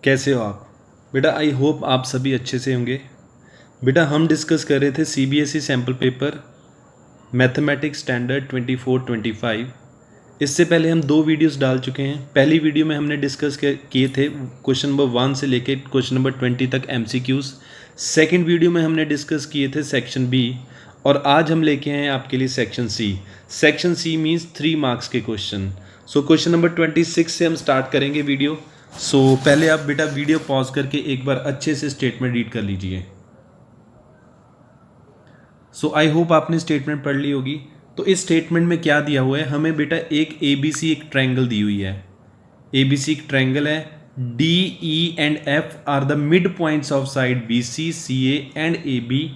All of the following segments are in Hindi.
कैसे हो आप बेटा। आई होप आप सभी अच्छे से होंगे। बेटा हम डिस्कस कर रहे थे CBSE sample paper mathematics standard 24-25। इससे पहले हम 2 वीडियोस डाल चुके हैं। पहली वीडियो में हमने डिस्कस किए थे क्वेश्चन नंबर 1 से लेकर क्वेश्चन नंबर 20 तक एमसीक्यूज़। सेकंड वीडियो में हमने डिस्कस किए थे सेक्शन बी, और आज हम लेके आए हैं आपके लिए section C. Section C means 3 marks के क्वेश्चन। सो क्वेश्चन नंबर 26 से हम स्टार्ट करेंगे वीडियो। सो पहले आप बेटा वीडियो पॉज करके एक बार अच्छे से स्टेटमेंट रीड कर लीजिए। सो आई होप आपने स्टेटमेंट पढ़ ली होगी। तो इस स्टेटमेंट में क्या दिया हुआ है हमें बेटा, एक ABC एक ट्रायंगल दी हुई है। ABC एक ट्रायंगल है। DE and F are the mid points of side BC, CA and AB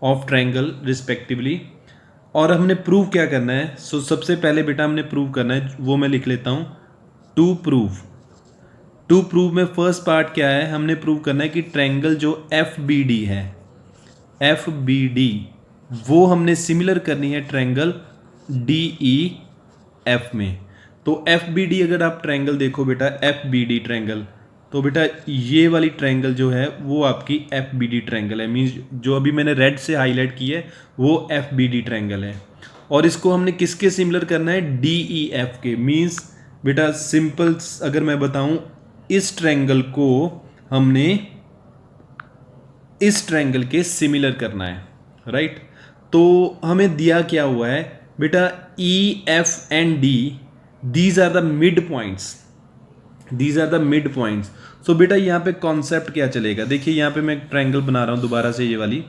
of triangle respectively. और हमने प्रूव क्या करना है। सो सबसे पहले बेटा हमने प्रूव करना है, वो मैं लिख लेता हूँ। टू प्रूव में फर्स्ट पार्ट क्या है, हमने प्रूव करना है कि ट्रायंगल जो FBD है, FBD वो हमने सिमिलर करनी है ट्रायंगल DEF में। तो FBD अगर आप ट्रायंगल देखो बेटा, FBD ट्रायंगल, तो बेटा ये वाली ट्रायंगल जो है वो आपकी FBD ट्रायंगल है। मीन्स जो अभी मैंने रेड से हाईलाइट की है वो FBD ट्रायंगल है। और इसको हमने किसके सिमिलर करना है, DEF के। मीन्स बेटा सिंपल अगर मैं बताऊं, इस ट्रायंगल को हमने इस ट्रायंगल के सिमिलर करना है, राइट। तो हमें दिया क्या हुआ है बेटा, EF and D these are the mid points. So बेटा यहाँ पे कॉन्सेप्ट क्या चलेगा, देखिए यहाँ पे मैं ट्रायंगल बना रहा हूँ दोबारा से, ये वाली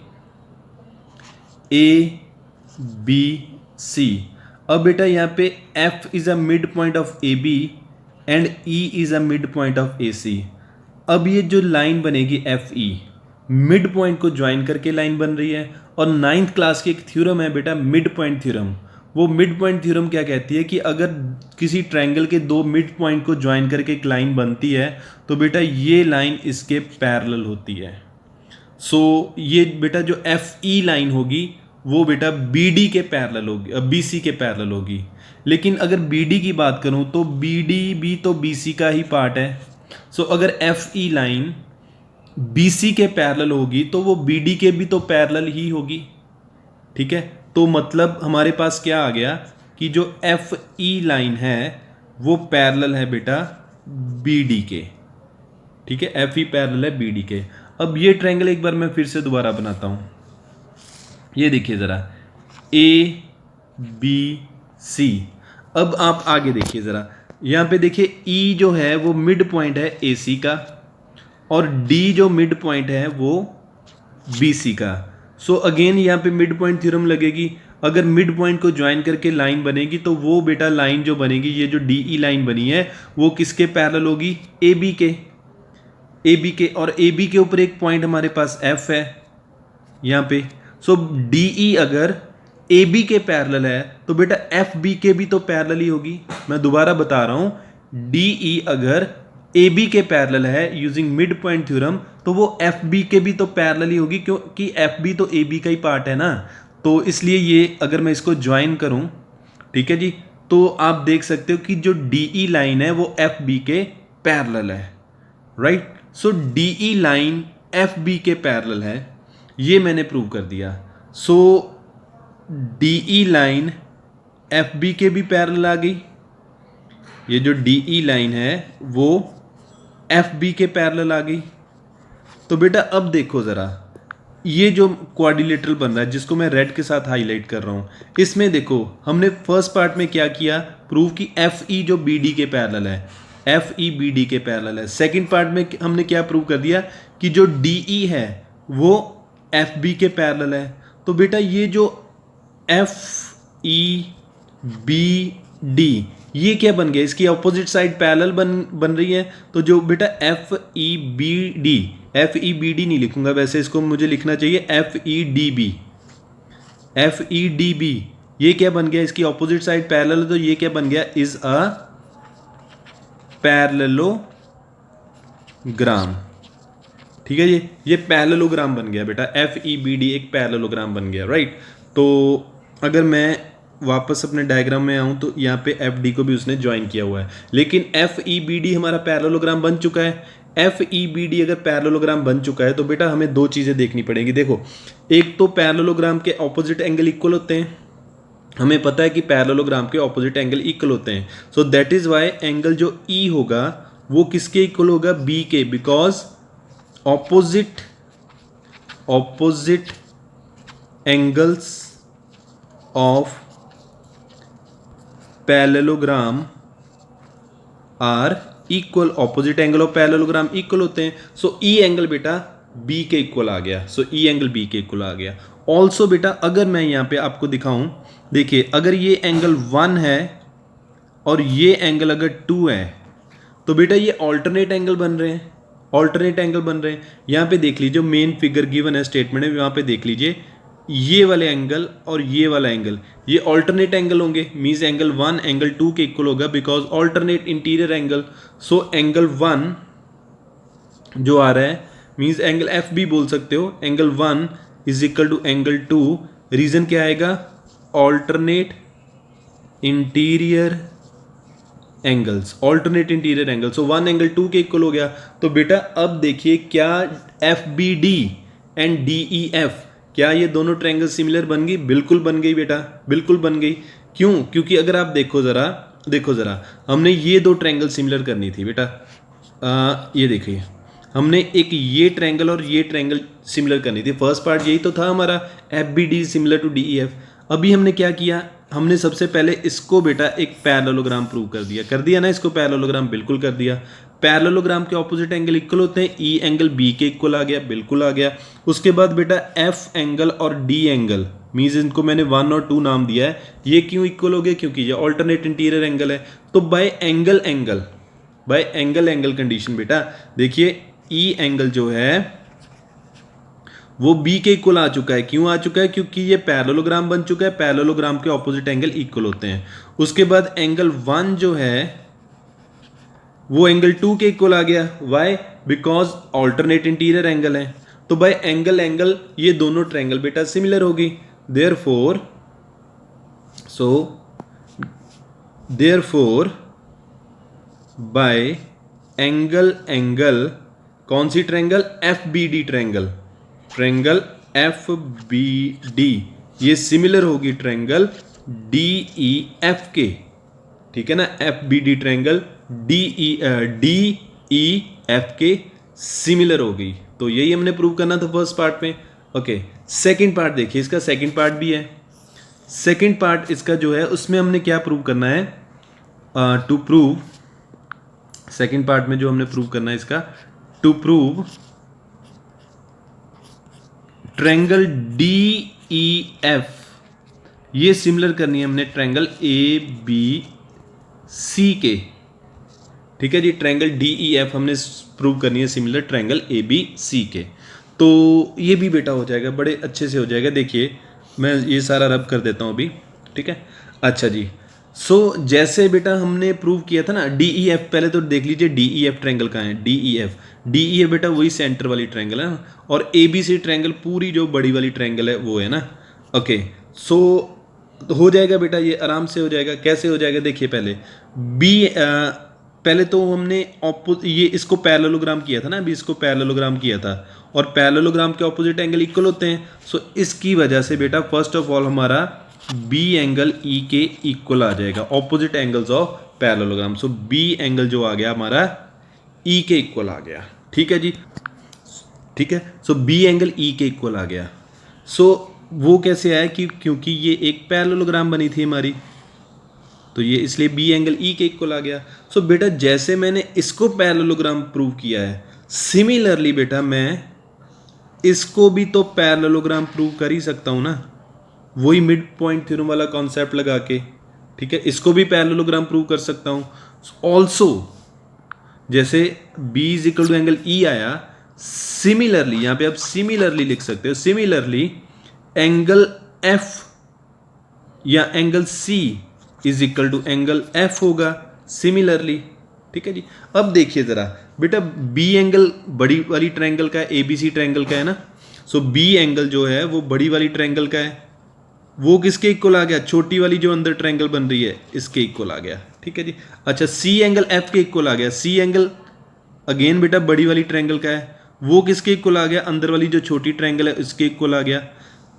ABC। अब बेटा यहाँ पे F is a mid point of AB and E is a mid point of AC। अब ये जो लाइन बनेगी FE, मिड पॉइंट को ज्वाइन करके लाइन बन रही है। और 9th क्लास की एक थ्योरम है बेटा, मिड पॉइंट थ्योरम। वो मिड पॉइंट थ्योरम क्या कहती है कि अगर किसी ट्रायंगल के 2 मिड पॉइंट को ज्वाइन करके एक लाइन बनती है तो बेटा ये लाइन इसके पैरेलल होती है। सो ये बेटा जो FE लाइन होगी वो बेटा BD के पैरेलल होगी, BC के पैरेलल होगी। लेकिन अगर BD की बात करूं तो BD भी तो BC का ही पार्ट है। सो अगर FE लाइन BC के पैरेलल होगी तो वो BD के भी तो पैरेलल ही होगी, ठीक है। तो मतलब हमारे पास क्या आ गया कि जो FE लाइन है वो पैरेलल है बेटा BD के, ठीक है। FE पैरेलल है BD के। अब ये ट्रायंगल एक बार मैं फिर से दोबारा बनाता हूं। ये देखिए जरा, ABC। अब आप आगे देखिए जरा, यहां पे देखिए E जो है वो मिड पॉइंट है AC का, और D जो मिड पॉइंट है वो BC का। सो अगेन यहाँ पे मिड पॉइंट थ्योरम लगेगी। अगर मिड पॉइंट को ज्वाइन करके लाइन बनेगी तो वो बेटा लाइन जो बनेगी, ये जो DE लाइन बनी है वो किसके पैरेलल होगी, AB के। और AB के ऊपर एक पॉइंट हमारे पास F है यहाँ पे। सो DE अगर AB के पैरेलल है तो बेटा FB के भी तो पैरेलल ही होगी। मैं दोबारा बता रहा हूँ, DE अगर AB के पैरेलल है यूजिंग मिड पॉइंट थ्योरम तो वो FB के भी तो पैरेलल ही होगी, क्योंकि FB तो AB का ही पार्ट है ना। तो इसलिए ये अगर मैं इसको ज्वाइन करूं, ठीक है जी, तो आप देख सकते हो कि जो DE लाइन है वो FB के पैरेलल है, राइट। सो DE लाइन FB के पैरेलल है, ये मैंने प्रूव कर दिया। सो DE लाइन FB के भी पैरेलल आ गई। ये जो DE लाइन है वो FB के पैरेलल आ गई। तो बेटा अब देखो ज़रा, ये जो क्वाड्रिलेटरल बन रहा है जिसको मैं रेड के साथ हाईलाइट कर रहा हूँ, इसमें देखो हमने फर्स्ट पार्ट में क्या किया, प्रूव कि FE जो BD के पैरेलल है, FE BD के पैरेलल है। सेकंड पार्ट में हमने क्या प्रूव कर दिया कि जो DE है वो FB के पैरेलल है। तो बेटा ये जो FEBD ये क्या बन गया, इसकी अपोजिट साइड पैरेलल बन रही है। तो जो बेटा FEBD नहीं लिखूंगा, वैसे इसको मुझे लिखना चाहिए FEDB। ये क्या बन गया, इसकी अपोजिट साइड पैरेलल है, तो ये क्या बन गया, इज अ पैरेललोग्राम, ठीक है। ये पैरेललोग्राम बन गया बेटा, FEBD एक पैरेललोग्राम बन गया, राइट। तो अगर मैं वापस अपने डायग्राम में आऊं तो यहाँ पे FD को भी उसने ज्वाइन किया हुआ है, लेकिन FEBD हमारा पैरेललोग्राम बन चुका है। FEBD अगर पैरेललोग्राम बन चुका है तो बेटा हमें दो चीज़ें देखनी पड़ेंगी। देखो, एक तो पैरेललोग्राम के ऑपोजिट एंगल इक्वल होते हैं, हमें पता है कि पैरेललोग्राम के ऑपोजिट एंगल इक्वल होते हैं। So that is why angle जो E होगा वो किसके इक्वल होगा, B के, because opposite angles of parallelogram are equal, opposite angle of parallelogram equal होते हैं। सो E एंगल बेटा B के इक्वल आ गया, सो E एंगल B के इक्वल आ गया। ऑल्सो बेटा अगर मैं यहाँ पे आपको दिखाऊं, देखिए अगर ये एंगल 1 है और ये एंगल अगर 2 है तो बेटा ये ऑल्टरनेट एंगल बन रहे हैं, ऑल्टरनेट एंगल बन रहे हैं। यहाँ पे देख लीजिए मेन फिगर गिवन है स्टेटमेंट में, वहाँ पे देख लीजिए ये वाले एंगल और ये वाला एंगल ये ऑल्टरनेट एंगल होंगे, मीन्स एंगल 1 एंगल 2 के इक्वल होगा because alternate interior angle. So angle 1 जो आ रहा है मीन्स एंगल एफ भी बोल सकते हो, angle 1 is equal to angle 2, reason क्या आएगा, alternate interior angles, alternate interior angle. So 1 angle 2 के इक्वल हो गया। तो बेटा अब देखिए क्या FBD एंड DEF, क्या ये दोनों ट्रायंगल सिमिलर बन गई, बिल्कुल बन गई बेटा, बिल्कुल बन गई। क्यों, क्योंकि अगर आप देखो जरा हमने ये दो ट्रायंगल सिमिलर करनी थी बेटा, ये देखिए हमने एक ये ट्रायंगल और ये ट्रायंगल सिमिलर करनी थी, फर्स्ट पार्ट यही तो था हमारा, FBD सिमिलर टू DEF। अभी हमने क्या किया, हमने सबसे पहले इसको बेटा एक पैरेललोग्राम प्रूव कर दिया ना, इसको पैरेललोग्राम बिल्कुल कर दिया। पैरेललोग्राम के ऑपोजिट एंगल इक्वल होते हैं, E एंगल B के इक्वल आ गया, बिल्कुल आ गया। उसके बाद बेटा F एंगल और D एंगल, मीन्स इनको मैंने 1 और 2 नाम दिया है, ये क्यों इक्वल हो गए, क्योंकि ये ऑल्टरनेट इंटीरियर एंगल है। तो बाय एंगल एंगल कंडीशन बेटा देखिए E एंगल जो है वो B के इक्वल आ चुका है, क्यों आ चुका है, क्योंकि ये पैरेललोग्राम बन चुका है, पैरेललोग्राम के ऑपोजिट एंगल इक्वल होते हैं। उसके बाद एंगल 1 जो है वो एंगल 2 के इक्वल आ गया, why, because alternate interior angle है। तो बाय एंगल ये दोनों ट्रायंगल बेटा सिमिलर होगी, देयरफॉर बाय एंगल कौन सी ट्रायंगल, FBD ट्रायंगल FBD ये सिमिलर होगी ट्रायंगल DEF के, ठीक है ना, FBD ट्रायंगल DEF के सिमिलर होगी। तो यही हमने प्रूव करना था फर्स्ट पार्ट में। ओके, सेकंड पार्ट देखिए, इसका सेकंड पार्ट भी है। सेकंड पार्ट इसका जो है उसमें हमने क्या प्रूव करना है, टू प्रूव, सेकंड पार्ट में जो हमने प्रूव करना है इसका, टू प्रूव ट्रायंगल DEF ये सिमिलर करनी है हमने ट्रायंगल ABC के, ठीक है जी। ट्रायंगल DEF हमने प्रूव करनी है सिमिलर ट्रायंगल ABC के। तो ये भी बेटा हो जाएगा, बड़े अच्छे से हो जाएगा। देखिए मैं ये सारा रब कर देता हूँ अभी, ठीक है। अच्छा जी, सो जैसे बेटा हमने प्रूव किया था ना DEF, पहले तो देख लीजिए DEF ट्रायंगल कहाँ है, DEF बेटा वही सेंटर वाली ट्रायंगल है ना, और ABC ट्रायंगल पूरी जो बड़ी वाली ट्रायंगल है वो है ना। ओके, सो हो जाएगा बेटा, ये आराम से हो जाएगा। कैसे हो जाएगा, देखिए पहले तो हमने ये इसको पैरेललोग्राम किया था ना, अभी इसको पैरेललोग्राम किया था, और पैरेललोग्राम के ऑपोजिट एंगल इक्वल होते हैं। सो इसकी वजह से बेटा फर्स्ट ऑफ ऑल हमारा B एंगल E के इक्वल आ जाएगा, opposite angles of parallelogram. So B angle जो आ गया हमारा E के इक्वल आ गया, ठीक है जी, ठीक है। सो B एंगल E के इक्वल आ गया। सो वो कैसे आया, क्योंकि ये एक पैरेललोग्राम बनी थी हमारी, तो ये इसलिए B एंगल E के इक्वल आ गया। सो बेटा जैसे मैंने इसको पैरेललोग्राम प्रूव किया है, सिमिलरली बेटा मैं इसको भी तो पैरेललोग्राम प्रूव कर ही सकता हूँ ना, वही मिड पॉइंट थ्योरम वाला कॉन्सेप्ट लगा के, ठीक है। इसको भी पैरेललोग्राम प्रूव कर सकता हूँ। ऑल्सो जैसे B is equal to angle E आया, सिमिलरली यहाँ पे आप सिमिलरली लिख सकते हो, सिमिलरली एंगल F या angle C is equal to angle F होगा सिमिलरली, ठीक है जी। अब देखिए जरा बेटा B एंगल बड़ी वाली ट्रायंगल का है, ABC ट्रायंगल का है ना। सो B एंगल जो है वो बड़ी वाली ट्रायंगल का है, वो किसके इक्वल आ गया, छोटी वाली जो अंदर ट्रायंगल बन रही है इसके इक्वल आ गया, ठीक है जी। अच्छा C एंगल F के इक्वल आ गया, C एंगल अगेन बेटा बड़ी वाली ट्रायंगल का है, वो किसके इक्वल आ गया, अंदर वाली जो छोटी ट्रायंगल है उसके इक्वल आ गया।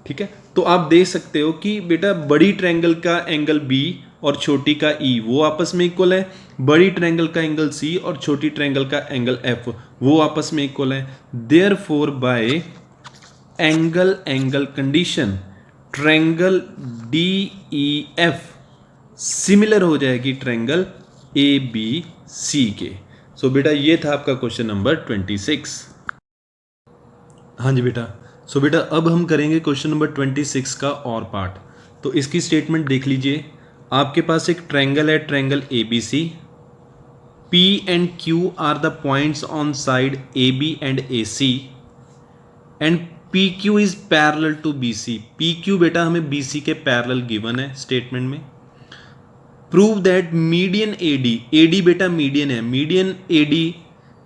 ठीक है, तो आप देख सकते हो कि बेटा बड़ी ट्रायंगल का एंगल बी और छोटी का ई वो आपस में इक्वल है, बड़ी ट्रायंगल का एंगल सी और छोटी ट्रायंगल का एंगल एफ वो आपस में इक्वल है। Therefore by angle angle condition triangle D E F similar हो जाएगी ट्रायंगल ए बी सी के। सो बेटा ये था आपका क्वेश्चन नंबर 26। हाँ जी बेटा, सो बेटा अब हम करेंगे क्वेश्चन नंबर 26 का और पार्ट। तो इसकी स्टेटमेंट देख लीजिए, आपके पास एक ट्रायंगल है, triangle A B C, P and Q are the points on side A B and A C and P Q is parallel to B C. P Q बेटा हमें बी सी के पैरेलल गिवन है स्टेटमेंट में। Prove that median AD, AD बेटा मीडियन है, मीडियन एडी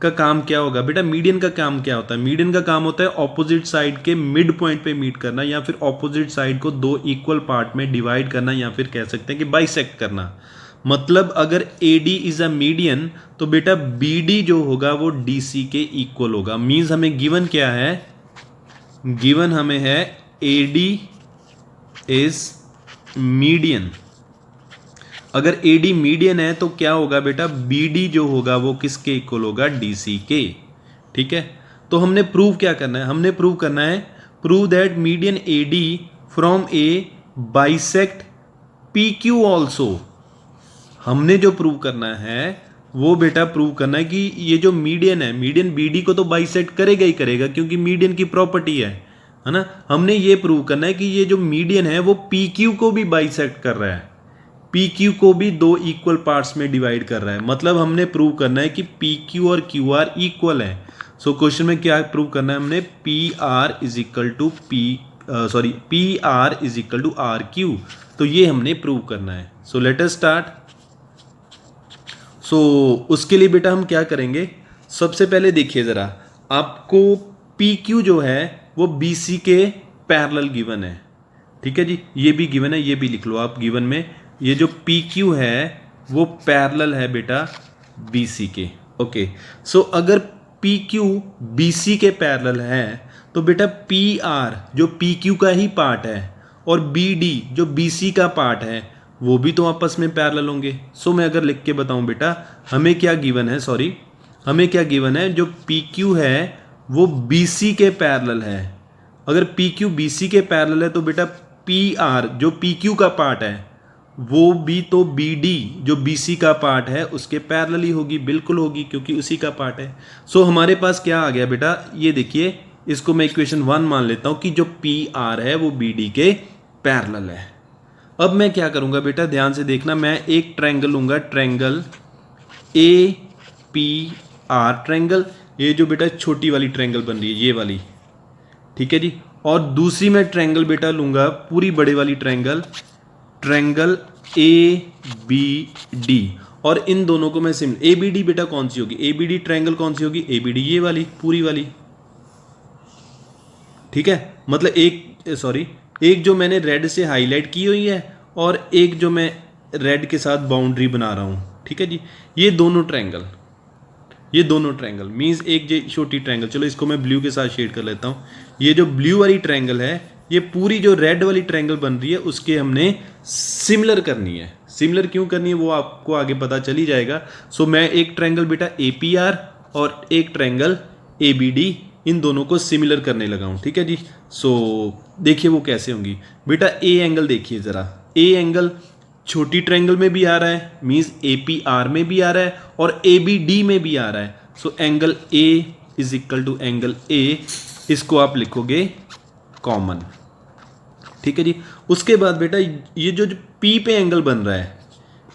का काम क्या होगा बेटा, मीडियन का काम क्या होता है, मीडियन का काम होता है ऑपोजिट साइड के मिड पॉइंट पे मीट करना या फिर ऑपोजिट साइड को दो इक्वल पार्ट में डिवाइड करना या फिर कह सकते हैं कि बाइसेक्ट करना। मतलब अगर AD इज अ मीडियन तो बेटा BD जो होगा वो DC के इक्वल होगा। मींस हमें गिवन क्या है, गिवन हमें है AD इज मीडियन। अगर AD मीडियन है तो क्या होगा बेटा, BD जो होगा वो किसके इक्वल होगा, DC के। ठीक है, तो हमने प्रूव क्या करना है, हमने प्रूव करना है prove that median AD from A bisect PQ also. हमने जो प्रूव करना है वो बेटा प्रूव करना है कि ये जो मीडियन है, मीडियन BD को तो बाइसेक्ट करेगा ही करेगा क्योंकि मीडियन की प्रॉपर्टी है ना। हमने ये प्रूव करना है कि ये जो मीडियन है वो PQ को भी बाइसेक्ट कर रहा है, PQ को भी दो इक्वल पार्ट्स में डिवाइड कर रहा है। मतलब हमने प्रूव करना है कि PQ और QR इक्वल है। सो क्वेश्चन में क्या प्रूव करना है हमने, PR is equal to PR is equal to RQ। तो ये हमने प्रूव करना है। So let us start. सो उसके लिए बेटा हम क्या करेंगे, सबसे पहले देखिए ज़रा, आपको PQ जो है वो BC के पैरेलल गिवन है। ठीक है जी, ये भी गिवन है, ये भी लिख लो आप गिवन में, ये जो PQ है वो पैरेलल है बेटा BC के। ओके, सो अगर PQ BC के पैरेलल है तो बेटा PR जो PQ का ही पार्ट है और BD जो BC का पार्ट है वो भी तो आपस में पैरेलल होंगे। सो मैं अगर लिख के बताऊं बेटा, हमें क्या गिवन है, सॉरी हमें क्या गिवन है, जो PQ है वो BC के पैरेलल है। अगर PQ BC के पैरेलल है तो बेटा PR जो PQ का पार्ट है वो भी तो BD जो BC का पार्ट है उसके पैरेलल ही होगी, बिल्कुल होगी क्योंकि उसी का पार्ट है। सो हमारे पास क्या आ गया बेटा, ये देखिए, इसको मैं इक्वेशन 1 मान लेता हूं कि जो PR है वो BD के पैरेलल है। अब मैं क्या करूंगा बेटा, ध्यान से देखना, मैं एक ट्रायंगल लूंगा, ट्रायंगल APR ट्रायंगल, ये जो बेटा छोटी वाली ट्रायंगल बन रही है ये वाली, ठीक है जी। और दूसरी मैं ट्रायंगल बेटा लूंगा पूरी बड़े वाली ट्रायंगल, ट्रायंगल ABD, और इन दोनों को मैं सिम ABD बेटा कौन सी होगी, ABD ट्रायंगल कौन सी होगी, ABD ये वाली पूरी वाली। ठीक है, मतलब एक जो मैंने रेड से हाईलाइट की हुई है और एक जो मैं रेड के साथ बाउंड्री बना रहा हूँ। ठीक है जी, ये दोनों ट्रायंगल मींस एक जो छोटी ट्रायंगल, चलो इसको मैं ब्लू के साथ शेड कर लेता हूँ। ये जो ब्लू वाली ट्रायंगल है ये पूरी जो रेड वाली ट्रायंगल बन रही है उसके हमने सिमिलर करनी है। सिमिलर क्यों करनी है वो आपको आगे पता चली जाएगा। सो मैं एक ट्रायंगल बेटा APR और एक ट्रायंगल ABD, इन दोनों को सिमिलर करने लगा हूँ। ठीक है जी, सो देखिए वो कैसे होंगी बेटा। A एंगल देखिए ज़रा, A एंगल छोटी ट्रायंगल में भी आ रहा है, मीन्स APR में भी आ रहा है और ABD में भी आ रहा है। So angle A is equal to angle A, इसको आप लिखोगे कॉमन। ठीक है जी, उसके बाद बेटा ये जो P पे एंगल बन रहा है,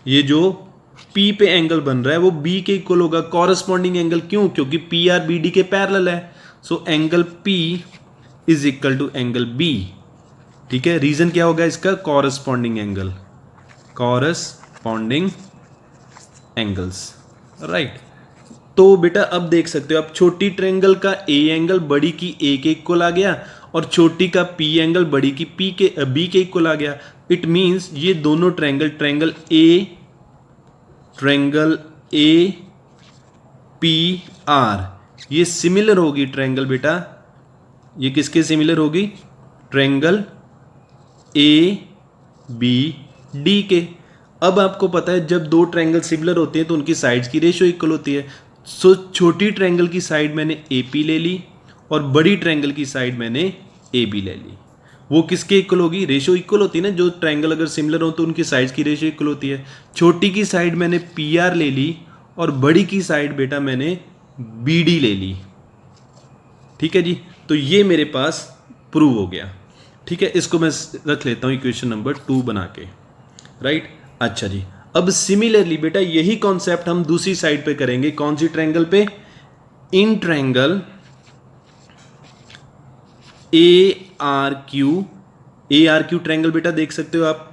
ये जो P पे एंगल बन रहा है वो B के इक्वल होगा, कॉरस्पॉन्डिंग एंगल, क्यों, क्योंकि PR BD के पैरेलल है। So angle P is equal to angle B। ठीक है, रीजन क्या होगा इसका, corresponding angle, corresponding angles, right. तो बेटा अब देख सकते हो, अब छोटी ट्रायंगल का A एंगल बड़ी की A के इक्वल आ गया और छोटी का P एंगल बड़ी की B के इक्वल आ गया। इट मींस ये दोनों triangle, triangle A P R, ये सिमिलर होगी ट्रायंगल बेटा, ये किसके सिमिलर होगी? ट्रायंगल ए बी डी के। अब आपको पता है जब दो ट्रायंगल सिमिलर होते हैं तो उनकी साइड्स की रेशियो इक्वल होती है। सो छोटी ट्रायंगल की साइड मैंने ए पी ले ली और बड़ी ट्रायंगल की साइड मैंने ए बी ले ली। वो किसके इक्वल होगी? रेशियो इक्वल होती है ना, जो ट्रायंगल अगर सिमिलर हो तो उनकी साइड्स की रेशियो इक्वल होती है। छोटी की साइड मैंने पी आर ले ली और बड़ी की साइड बेटा मैंने बी डी ले ली। ठीक है जी, तो ये मेरे पास प्रूव हो गया। ठीक है, इसको मैं रख लेता हूँ इक्वेशन नंबर 2 बना के, राइट। अच्छा जी, अब सिमिलरली बेटा यही कॉन्सेप्ट हम दूसरी साइड पे करेंगे। कौन सी ट्रायंगल पे? In triangle A R Q triangle बेटा देख सकते हो आप,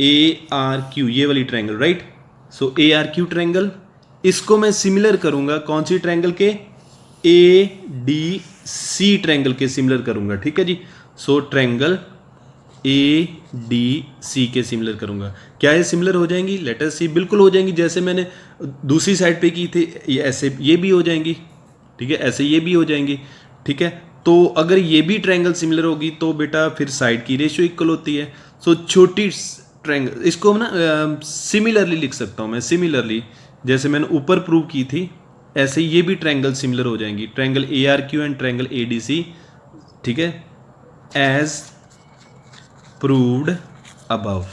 ए आर क्यू, ये वाली ट्रायंगल, राइट। सो ए आर क्यू ट्रायंगल, इसको मैं सिमिलर करूंगा कौन सी ट्रायंगल के? ए डी सी ट्रायंगल के सिमिलर करूंगा। ठीक है जी, सो ट्रायंगल ए डी सी के सिमिलर करूंगा। क्या ये सिमिलर हो जाएंगी? लेट अस सी, बिल्कुल हो जाएंगी। जैसे मैंने दूसरी साइड पे की थी, ये ऐसे ये भी हो जाएंगी। ठीक है, ऐसे ये भी हो जाएंगी। ठीक है, तो अगर ये भी ट्रायंगल सिमिलर होगी तो बेटा फिर साइड की रेशियो इक्वल होती है। सो छोटी ट्रायंगल, इसको ना सिमिलरली लिख सकता हूँ मैं, सिमिलरली जैसे मैंने ऊपर प्रूव की थी ऐसे ये भी ट्रायंगल सिमिलर हो जाएंगी। Triangle A R Q and triangle A D C, ठीक है, एज प्रूव्ड अबव।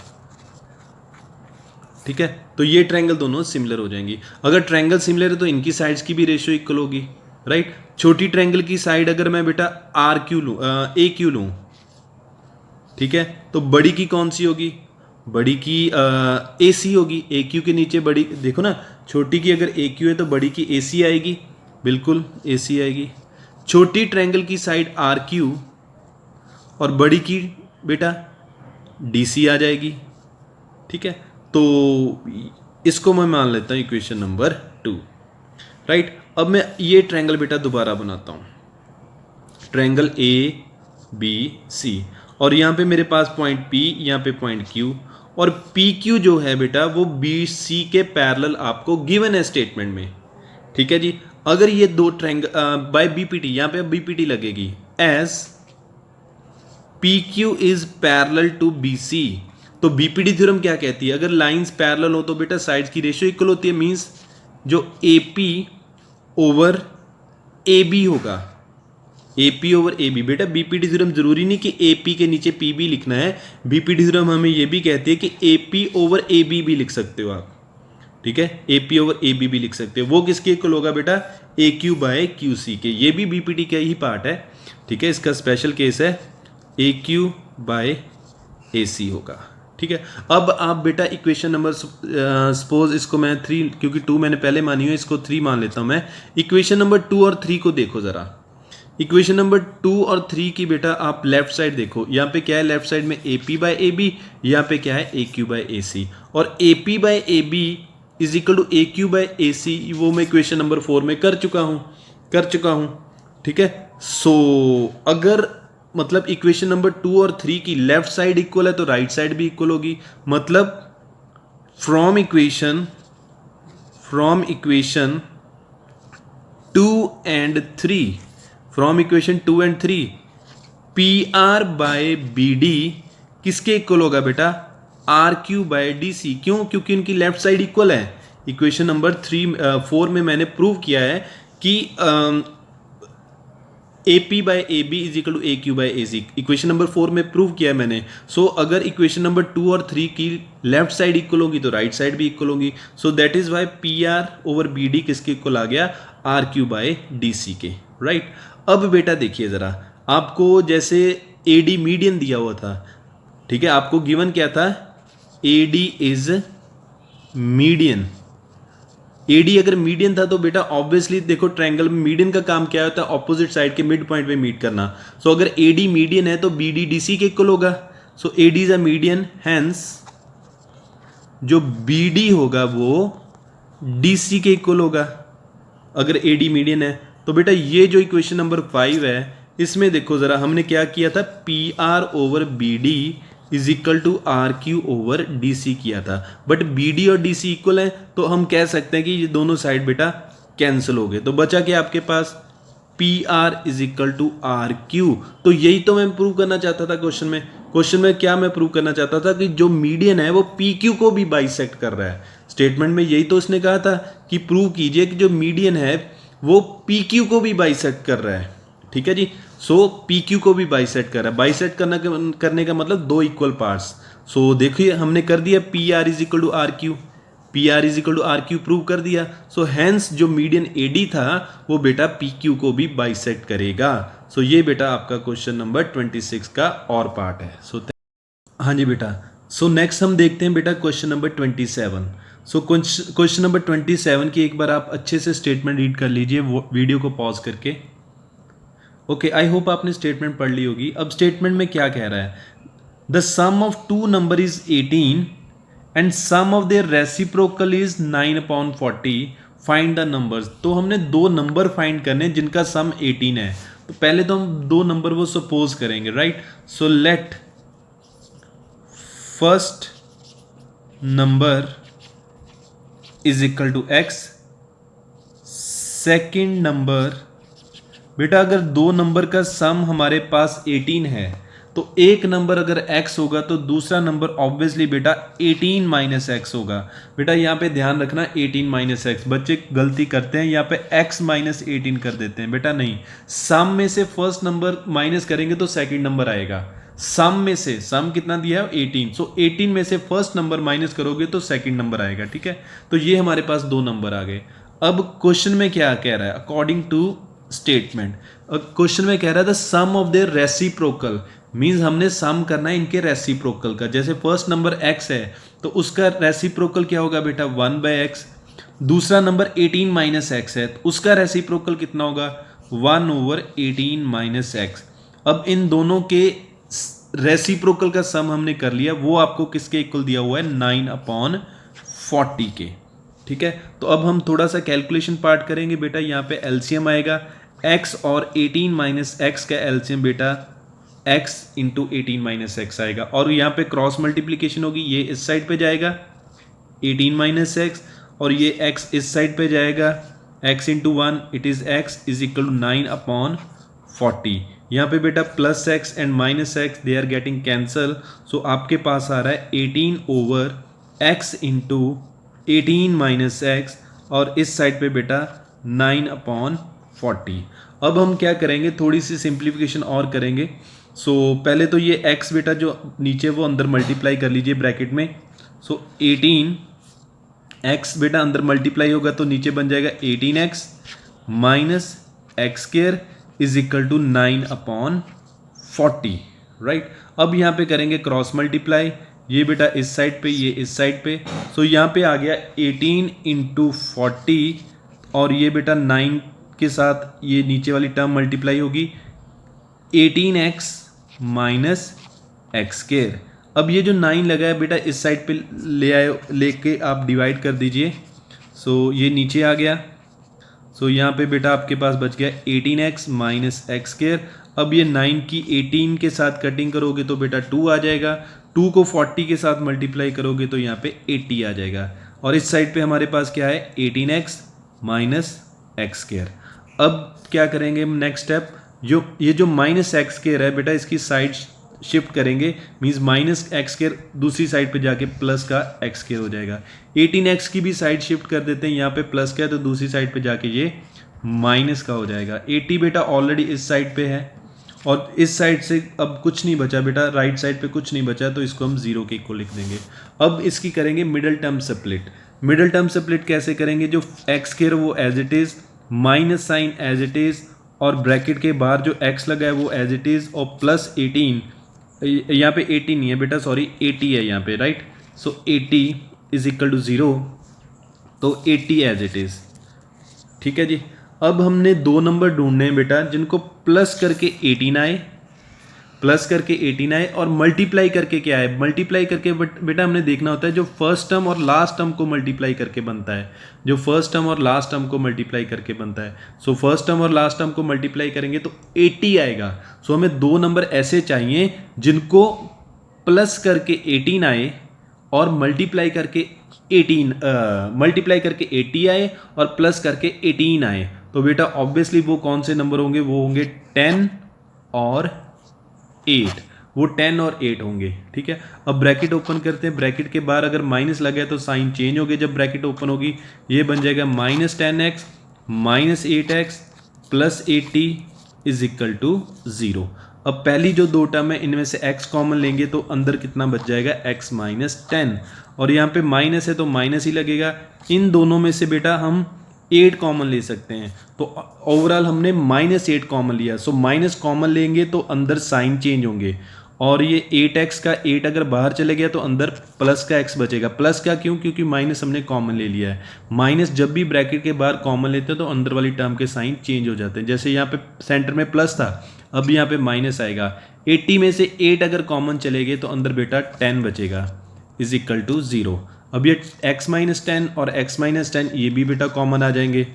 ठीक है, तो ये ट्रायंगल दोनों सिमिलर हो जाएंगी। अगर ट्रायंगल सिमिलर है तो इनकी साइड्स की भी रेशियो इक्वल होगी, राइट। छोटी ट्रायंगल की साइड अगर मैं बेटा आर क्यू लूँ, ए क्यू लूँ, ठीक है, तो बड़ी की कौन सी होगी? बड़ी की ए सी होगी। ए क्यू के नीचे बड़ी, देखो ना, छोटी की अगर ए क्यू है तो बड़ी की ए सी आएगी, बिल्कुल ए सी आएगी। छोटी ट्रायंगल की साइड आर क्यू और बड़ी की बेटा डी सी आ जाएगी। ठीक है, तो इसको मैं मान लेता हूँ इक्वेशन नंबर 2, राइट। अब मैं ये ट्रायंगल बेटा दोबारा बनाता हूँ, ट्रायंगल ए बी सी, और यहाँ पे मेरे पास पॉइंट P, यहाँ पे पॉइंट Q, और PQ जो है बेटा वो BC के पैरेलल आपको गिवन है स्टेटमेंट में। ठीक है जी, अगर ये दो ट्रायंगल बाय BPT, यहाँ पे BPT लगेगी, as PQ is parallel to BC। तो BPT थ्योरम क्या कहती है? अगर लाइंस पैरेलल हो तो बेटा साइड्स की रेशियो इक्वल होती है। मींस जो AP ओवर AB होगा, AP ओवर AB, बेटा BPT थ्योरम जरूरी नहीं कि AP के नीचे PB लिखना है। BPT थ्योरम हमें ये भी कहती है कि AP ओवर AB भी लिख सकते हो आप। ठीक है, AP ओवर AB भी लिख सकते हो। वो किसके इक्वल होगा बेटा? AQ बाय QC के। ये भी BPT का ही पार्ट है। ठीक है, इसका स्पेशल केस है, AQ बाय AC होगा। ठीक है, अब आप बेटा इक्वेशन नंबर, सपोज इसको मैं 3, क्योंकि 2 मैंने पहले मानी है, इसको 3 मान लेता हूं मैं। इक्वेशन नंबर 2 और 3 को देखो जरा। इक्वेशन नंबर 2 और 3 की बेटा आप लेफ्ट साइड देखो, यहाँ पे क्या है? लेफ्ट साइड में AP बाय AB, यहाँ पे क्या है? AQ by AC। और AP by AB is equal to AQ by AC, वो मैं इक्वेशन नंबर 4 में कर चुका हूँ। ठीक है, सो अगर मतलब इक्वेशन नंबर 2 और 3 की लेफ्ट साइड इक्वल है तो राइट साइड भी इक्वल होगी। मतलब from equation 2 and 3, from equation 2 and 3, PR by BD किसके इक्वल होगा बेटा? RQ by DC। क्यों? क्योंकि इनकी लेफ्ट साइड इक्वल है। इक्वेशन नंबर 4 में मैंने प्रूव किया है कि AP by AB is equal to AQ by AC। Equation number 4 में प्रूव किया है मैंने। सो अगर इक्वेशन नंबर 2 और 3 की लेफ्ट साइड इक्वल होगी तो राइट साइड भी इक्वल होगी। So that is why PR over BD किसके इक्वल आ गया? RQ बाय DC के, राइट। अब बेटा देखिए ज़रा, आपको जैसे AD मीडियन दिया हुआ था, ठीक है, आपको गिवन क्या था? AD is median. AD अगर मीडियन था तो बेटा ऑब्वियसली देखो ट्रायंगल में मीडियन का काम क्या होता है? ऑपोजिट साइड के मिड पॉइंट पे मीट करना। सो अगर AD मीडियन है तो BD DC के इक्वल होगा। So AD is a median, hence जो BD होगा वो DC के इक्वल होगा अगर AD मीडियन है। तो बेटा ये जो इक्वेशन नंबर 5 है, इसमें देखो जरा हमने क्या किया था? PR over BD is equal to RQ over DC किया था। बट BD और DC इक्वल है तो हम कह सकते हैं कि ये दोनों साइड बेटा कैंसिल हो गए, तो बचा क्या आपके पास, P R is equal to R Q. तो यही तो मैं प्रूव करना चाहता था क्वेश्चन में क्या मैं प्रूव करना चाहता था कि जो मीडियन है वो पी क्यू को भी बाइसेक्ट कर रहा है। स्टेटमेंट में यही तो उसने कहा था कि प्रूव कीजिए कि जो मीडियन है वो पी क्यू को भी बाइसेक्ट कर रहा है। ठीक है जी, सो पी क्यू को भी बाइसेक्ट कर रहा है। बाइसेक्ट करने का मतलब दो इक्वल पार्ट्स। सो देखिए हमने कर दिया P R is equal to R Q, P R is equal to R Q prove कर दिया। सो हैंस जो मीडियन ए डी था वो बेटा पी क्यू को भी बाइसेक्ट करेगा। सो ये बेटा आपका क्वेश्चन नंबर 26 का और पार्ट है। सो हाँ जी बेटा, सो नेक्स्ट हम देखते हैं बेटा क्वेश्चन नंबर 27। सो क्वेश्चन नंबर 27 की एक बार आप अच्छे से स्टेटमेंट रीड कर लीजिए वीडियो को पॉज करके। ओके, आई होप आपने स्टेटमेंट पढ़ ली होगी। अब स्टेटमेंट में क्या कह रहा है, the sum of two number is 18 and sum of their reciprocal is 9/40, find the numbers. तो हमने दो नंबर फाइंड करने जिनका सम 18 है। तो पहले तो हम दो नंबर वो सपोज करेंगे, right. So let first number is equal to x, second number, बेटा अगर दो नंबर का सम हमारे पास 18 है तो एक नंबर अगर x होगा तो दूसरा नंबर ऑब्वियसली बेटा 18 माइनस एक्स होगा। बेटा यहाँ पे ध्यान रखना 18 माइनस एक्स, बच्चे गलती करते हैं यहाँ पे x माइनस 18 कर देते हैं। बेटा नहीं, सम में से फर्स्ट नंबर माइनस करेंगे तो सेकंड नंबर आएगा। सम में से, सम कितना दिया है 18, सो 18 में से फर्स्ट नंबर माइनस करोगे तो सेकंड नंबर आएगा। ठीक है, तो ये हमारे पास दो नंबर आ गए। अब क्वेश्चन में क्या कह रहा है, अकॉर्डिंग टू स्टेटमेंट क्वेश्चन में कह रहा था सम ऑफ देयर रेसिप्रोकल, मींस हमने सम करना है इनके रेसिप्रोकल का। जैसे फर्स्ट नंबर x है तो उसका रेसिप्रोकल क्या होगा बेटा 1/x, दूसरा नंबर 18 माइनस एक्स है तो उसका रेसिप्रोकल कितना होगा 1/18 माइनस एक्स। अब इन दोनों के रेसिप्रोकल का सम हमने कर लिया, वो आपको किसके इक्वल दिया हुआ है 9/40 के। ठीक है, तो अब हम थोड़ा सा कैलकुलेशन पार्ट करेंगे बेटा। यहाँ पे एलसीएम आएगा x और 18 माइनस एक्स का एलसीएम बेटा x इंटू 18 माइनस एक्स आएगा, और यहाँ पे क्रॉस मल्टीप्लीकेशन होगी, ये इस साइड पे जाएगा 18 माइनस एक्स और ये x इस साइड पे जाएगा, x into 1 it is x is equal to 9/40। यहाँ पे बेटा plus x and minus x they are getting cancel, so आपके पास आ रहा है 18/x इंटू 18 माइनस एक्स और इस साइड पे बेटा 9/40। अब हम क्या करेंगे, थोड़ी सी सिंप्लीफिकेशन और करेंगे। सो पहले तो ये x बेटा जो नीचे वो अंदर मल्टीप्लाई कर लीजिए ब्रैकेट में। सो 18x बेटा अंदर मल्टीप्लाई होगा तो नीचे बन जाएगा 18x minus x square is equal to 9/40, right. अब यहाँ पे करेंगे क्रॉस मल्टीप्लाई, ये बेटा इस साइड पे ये इस साइड पे, सो यहाँ पे आ गया 18 इंटू 40 और ये बेटा 9 के साथ ये नीचे वाली टर्म मल्टीप्लाई होगी 18x माइनस एक्स स्क्वायर। अब ये जो 9 लगा है बेटा इस साइड पे ले आए, लेके आप डिवाइड कर दीजिए, सो ये नीचे आ गया। सो यहाँ पे बेटा आपके पास बच गया 18x माइनस एक्स स्क्वायर। अब ये 9 की 18 के साथ कटिंग करोगे तो बेटा 2 आ जाएगा, 2 को 40 के साथ मल्टीप्लाई करोगे तो यहाँ पे 80 आ जाएगा, और इस साइड पे हमारे पास क्या है 18x माइनस एक्स स्क्वायर। अब क्या करेंगे हम नेक्स्ट स्टेप, ये जो माइनस एक्स स्क्वायर है बेटा इसकी साइड शिफ्ट करेंगे, मींस माइनस एक्स स्क्वायर दूसरी साइड पे जाके प्लस का एक्स स्क्वायर हो जाएगा। 18x की भी साइड शिफ्ट कर देते हैं, यहाँ पे प्लस का है तो दूसरी साइड पे जाके ये माइनस का हो जाएगा। 80 बेटा ऑलरेडी इस साइड पे है और इस साइड से अब कुछ नहीं बचा बेटा, राइट साइड पे कुछ नहीं बचा तो इसको हम 0 के इक्वल लिख देंगे। अब इसकी करेंगे middle term split. Middle term split कैसे करेंगे, जो एक्स स्क्वायर वो as it is, minus sign as it is, और ब्रैकेट के बाहर जो x लगा है वो एज इट इज़, और प्लस 18, यहाँ पे 80 नहीं है बेटा सॉरी 80 है यहाँ पे, right. So 80 is equal to 0, तो 80 एज इट इज़। ठीक है जी, अब हमने दो नंबर ढूंढने हैं बेटा जिनको प्लस करके 18 आए, प्लस करके 18 आए, और मल्टीप्लाई करके क्या है, मल्टीप्लाई करके बेटा हमने देखना होता है जो फर्स्ट टर्म और लास्ट टर्म को मल्टीप्लाई करके बनता है, जो फर्स्ट टर्म और लास्ट टर्म को मल्टीप्लाई करके बनता है। सो फर्स्ट टर्म और लास्ट टर्म को मल्टीप्लाई करेंगे तो 80 आएगा। सो हमें दो नंबर ऐसे चाहिए जिनको प्लस करके 18 आए और मल्टीप्लाई करके 80 आए और प्लस करके 18 आए, तो बेटा ऑब्वियसली वो कौन से नंबर होंगे, वो होंगे 10 और 8, वो 10 और 8 होंगे। ठीक है, अब ब्रैकेट ओपन करते हैं, ब्रैकेट के बाहर अगर माइनस लगा है तो साइन चेंज हो गया जब ब्रैकेट ओपन होगी, ये बन जाएगा -10x -8x plus 80 is equal to 0। अब पहली जो दो टर्म है इनमें से x कॉमन लेंगे तो अंदर कितना बच जाएगा, x -10, और यहाँ पे माइनस है तो माइनस ही लगेगा। इन दोनों में से बेटा हम 8 कॉमन ले सकते हैं, तो ओवरऑल हमने -8 कॉमन लिया, सो माइनस कॉमन लेंगे तो अंदर साइन चेंज होंगे, और ये 8x का 8 अगर बाहर चले गया तो अंदर प्लस का x बचेगा। प्लस का क्यों, क्योंकि माइनस हमने कॉमन ले लिया है। माइनस जब भी ब्रैकेट के बाहर कॉमन लेते हैं तो अंदर वाली टर्म के साइन चेंज हो जाते हैं। जैसे यहाँ पे सेंटर में प्लस था, अब यहाँ पे माइनस आएगा। 80 में से 8 अगर कॉमन चले गए तो अंदर बेटा 10 बचेगा इज इक्वल टू 0। अब ये x -10 और x -10 ये भी बेटा कॉमन आ जाएंगे,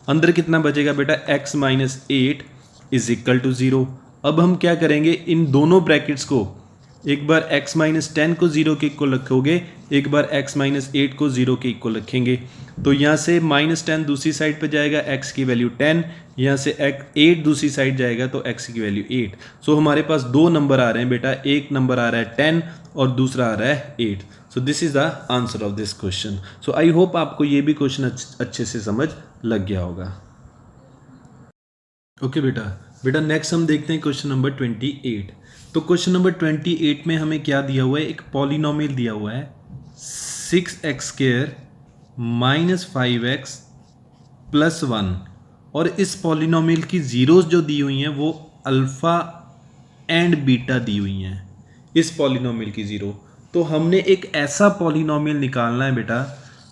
अंदर कितना बचेगा बेटा, x -8 इज इक्वल टू 0। अब हम क्या करेंगे, इन दोनों ब्रैकेट्स को एक बार x -10 को 0 के इक्वल रखोगे, एक बार x -8 को 0 के इक्वल रखेंगे, तो यहाँ से -10 दूसरी साइड पे जाएगा, x की वैल्यू 10, यहाँ से 8 दूसरी साइड जाएगा तो x की वैल्यू 8। सो हमारे पास दो नंबर आ रहे हैं बेटा, एक नंबर आ रहा है 10 और दूसरा आ रहा है 8। So this is the answer of this question. So I hope आपको ये भी क्वेश्चन अच्छे से समझ लग गया होगा। ओके बेटा नेक्स्ट हम देखते हैं क्वेश्चन नंबर 28। तो क्वेश्चन नंबर 28 में हमें क्या दिया हुआ है, एक पॉलिनोमियल दिया हुआ है 6x² -5x + 1, और इस पॉलिनोमियल की जीरोस जो दी हुई हैं वो अल्फ़ा एंड बीटा दी हुई हैं, इस पॉलिनोमियल की जीरो। तो हमने एक ऐसा पॉलिनोमियल निकालना है बेटा,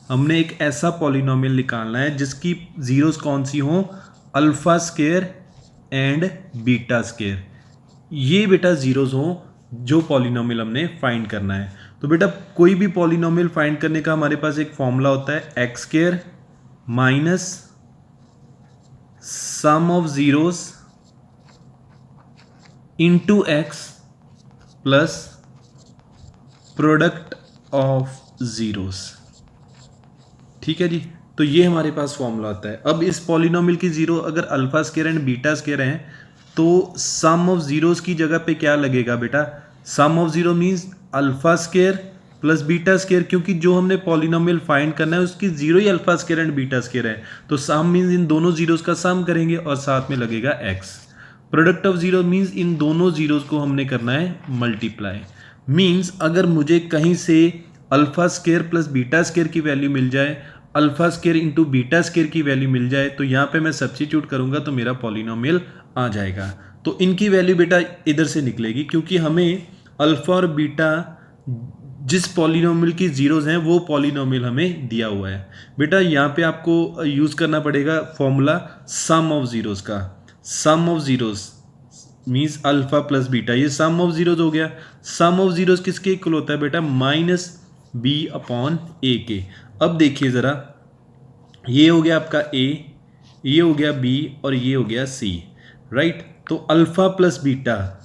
हमने एक ऐसा पॉलिनोमियल निकालना है जिसकी जीरोस कौन सी हों, alpha square and beta square, ये बेटा जीरोस हों जो पॉलिनोमियल हमने फाइंड करना है। तो बेटा कोई भी पॉलिनोमियल फाइंड करने का हमारे पास एक फॉर्मूला होता है, x² minus sum of zeros into x plus product of zeros. ठीक है जी, तो ये हमारे पास फॉर्मूला आता है। अब इस पॉलिनोमियल की जीरो अगर alpha square and beta square हैं तो सम ऑफ जीरोस की जगह पे क्या लगेगा बेटा, sum of zero means alpha square plus beta square, क्योंकि जो हमने पॉलिनोमियल फाइंड करना है उसकी जीरो ही alpha square and beta square है, तो सम मींस इन दोनों जीरोस का सम करेंगे और साथ में लगेगा x। Product of zero means इन दोनों जीरोस को हमने करना है मल्टीप्लाई। मींस अगर मुझे कहीं से alpha square plus beta square की वैल्यू मिल जाए, alpha square into beta square की वैल्यू मिल जाए, तो यहाँ पे मैं सब्स्टिट्यूट करूंगा तो मेरा पॉलिनोमियल आ जाएगा। तो इनकी वैल्यू बेटा इधर से निकलेगी, क्योंकि हमें अल्फा और बीटा जिस पॉलिनोमियल की जीरोस हैं वो पॉलिनोमियल हमें दिया हुआ है। बेटा यहाँ पे आपको यूज़ करना पड़ेगा फॉर्मूला सम ऑफ जीरोस का। Sum of zeros means alpha plus beta, ये सम ऑफ जीरोस हो गया। सम ऑफ जीरोस किसके इक्वल होता है बेटा, -b/a के। अब देखिए ज़रा, ये हो गया आपका a, ये हो गया b और ये हो गया c, राइट। तो alpha plus beta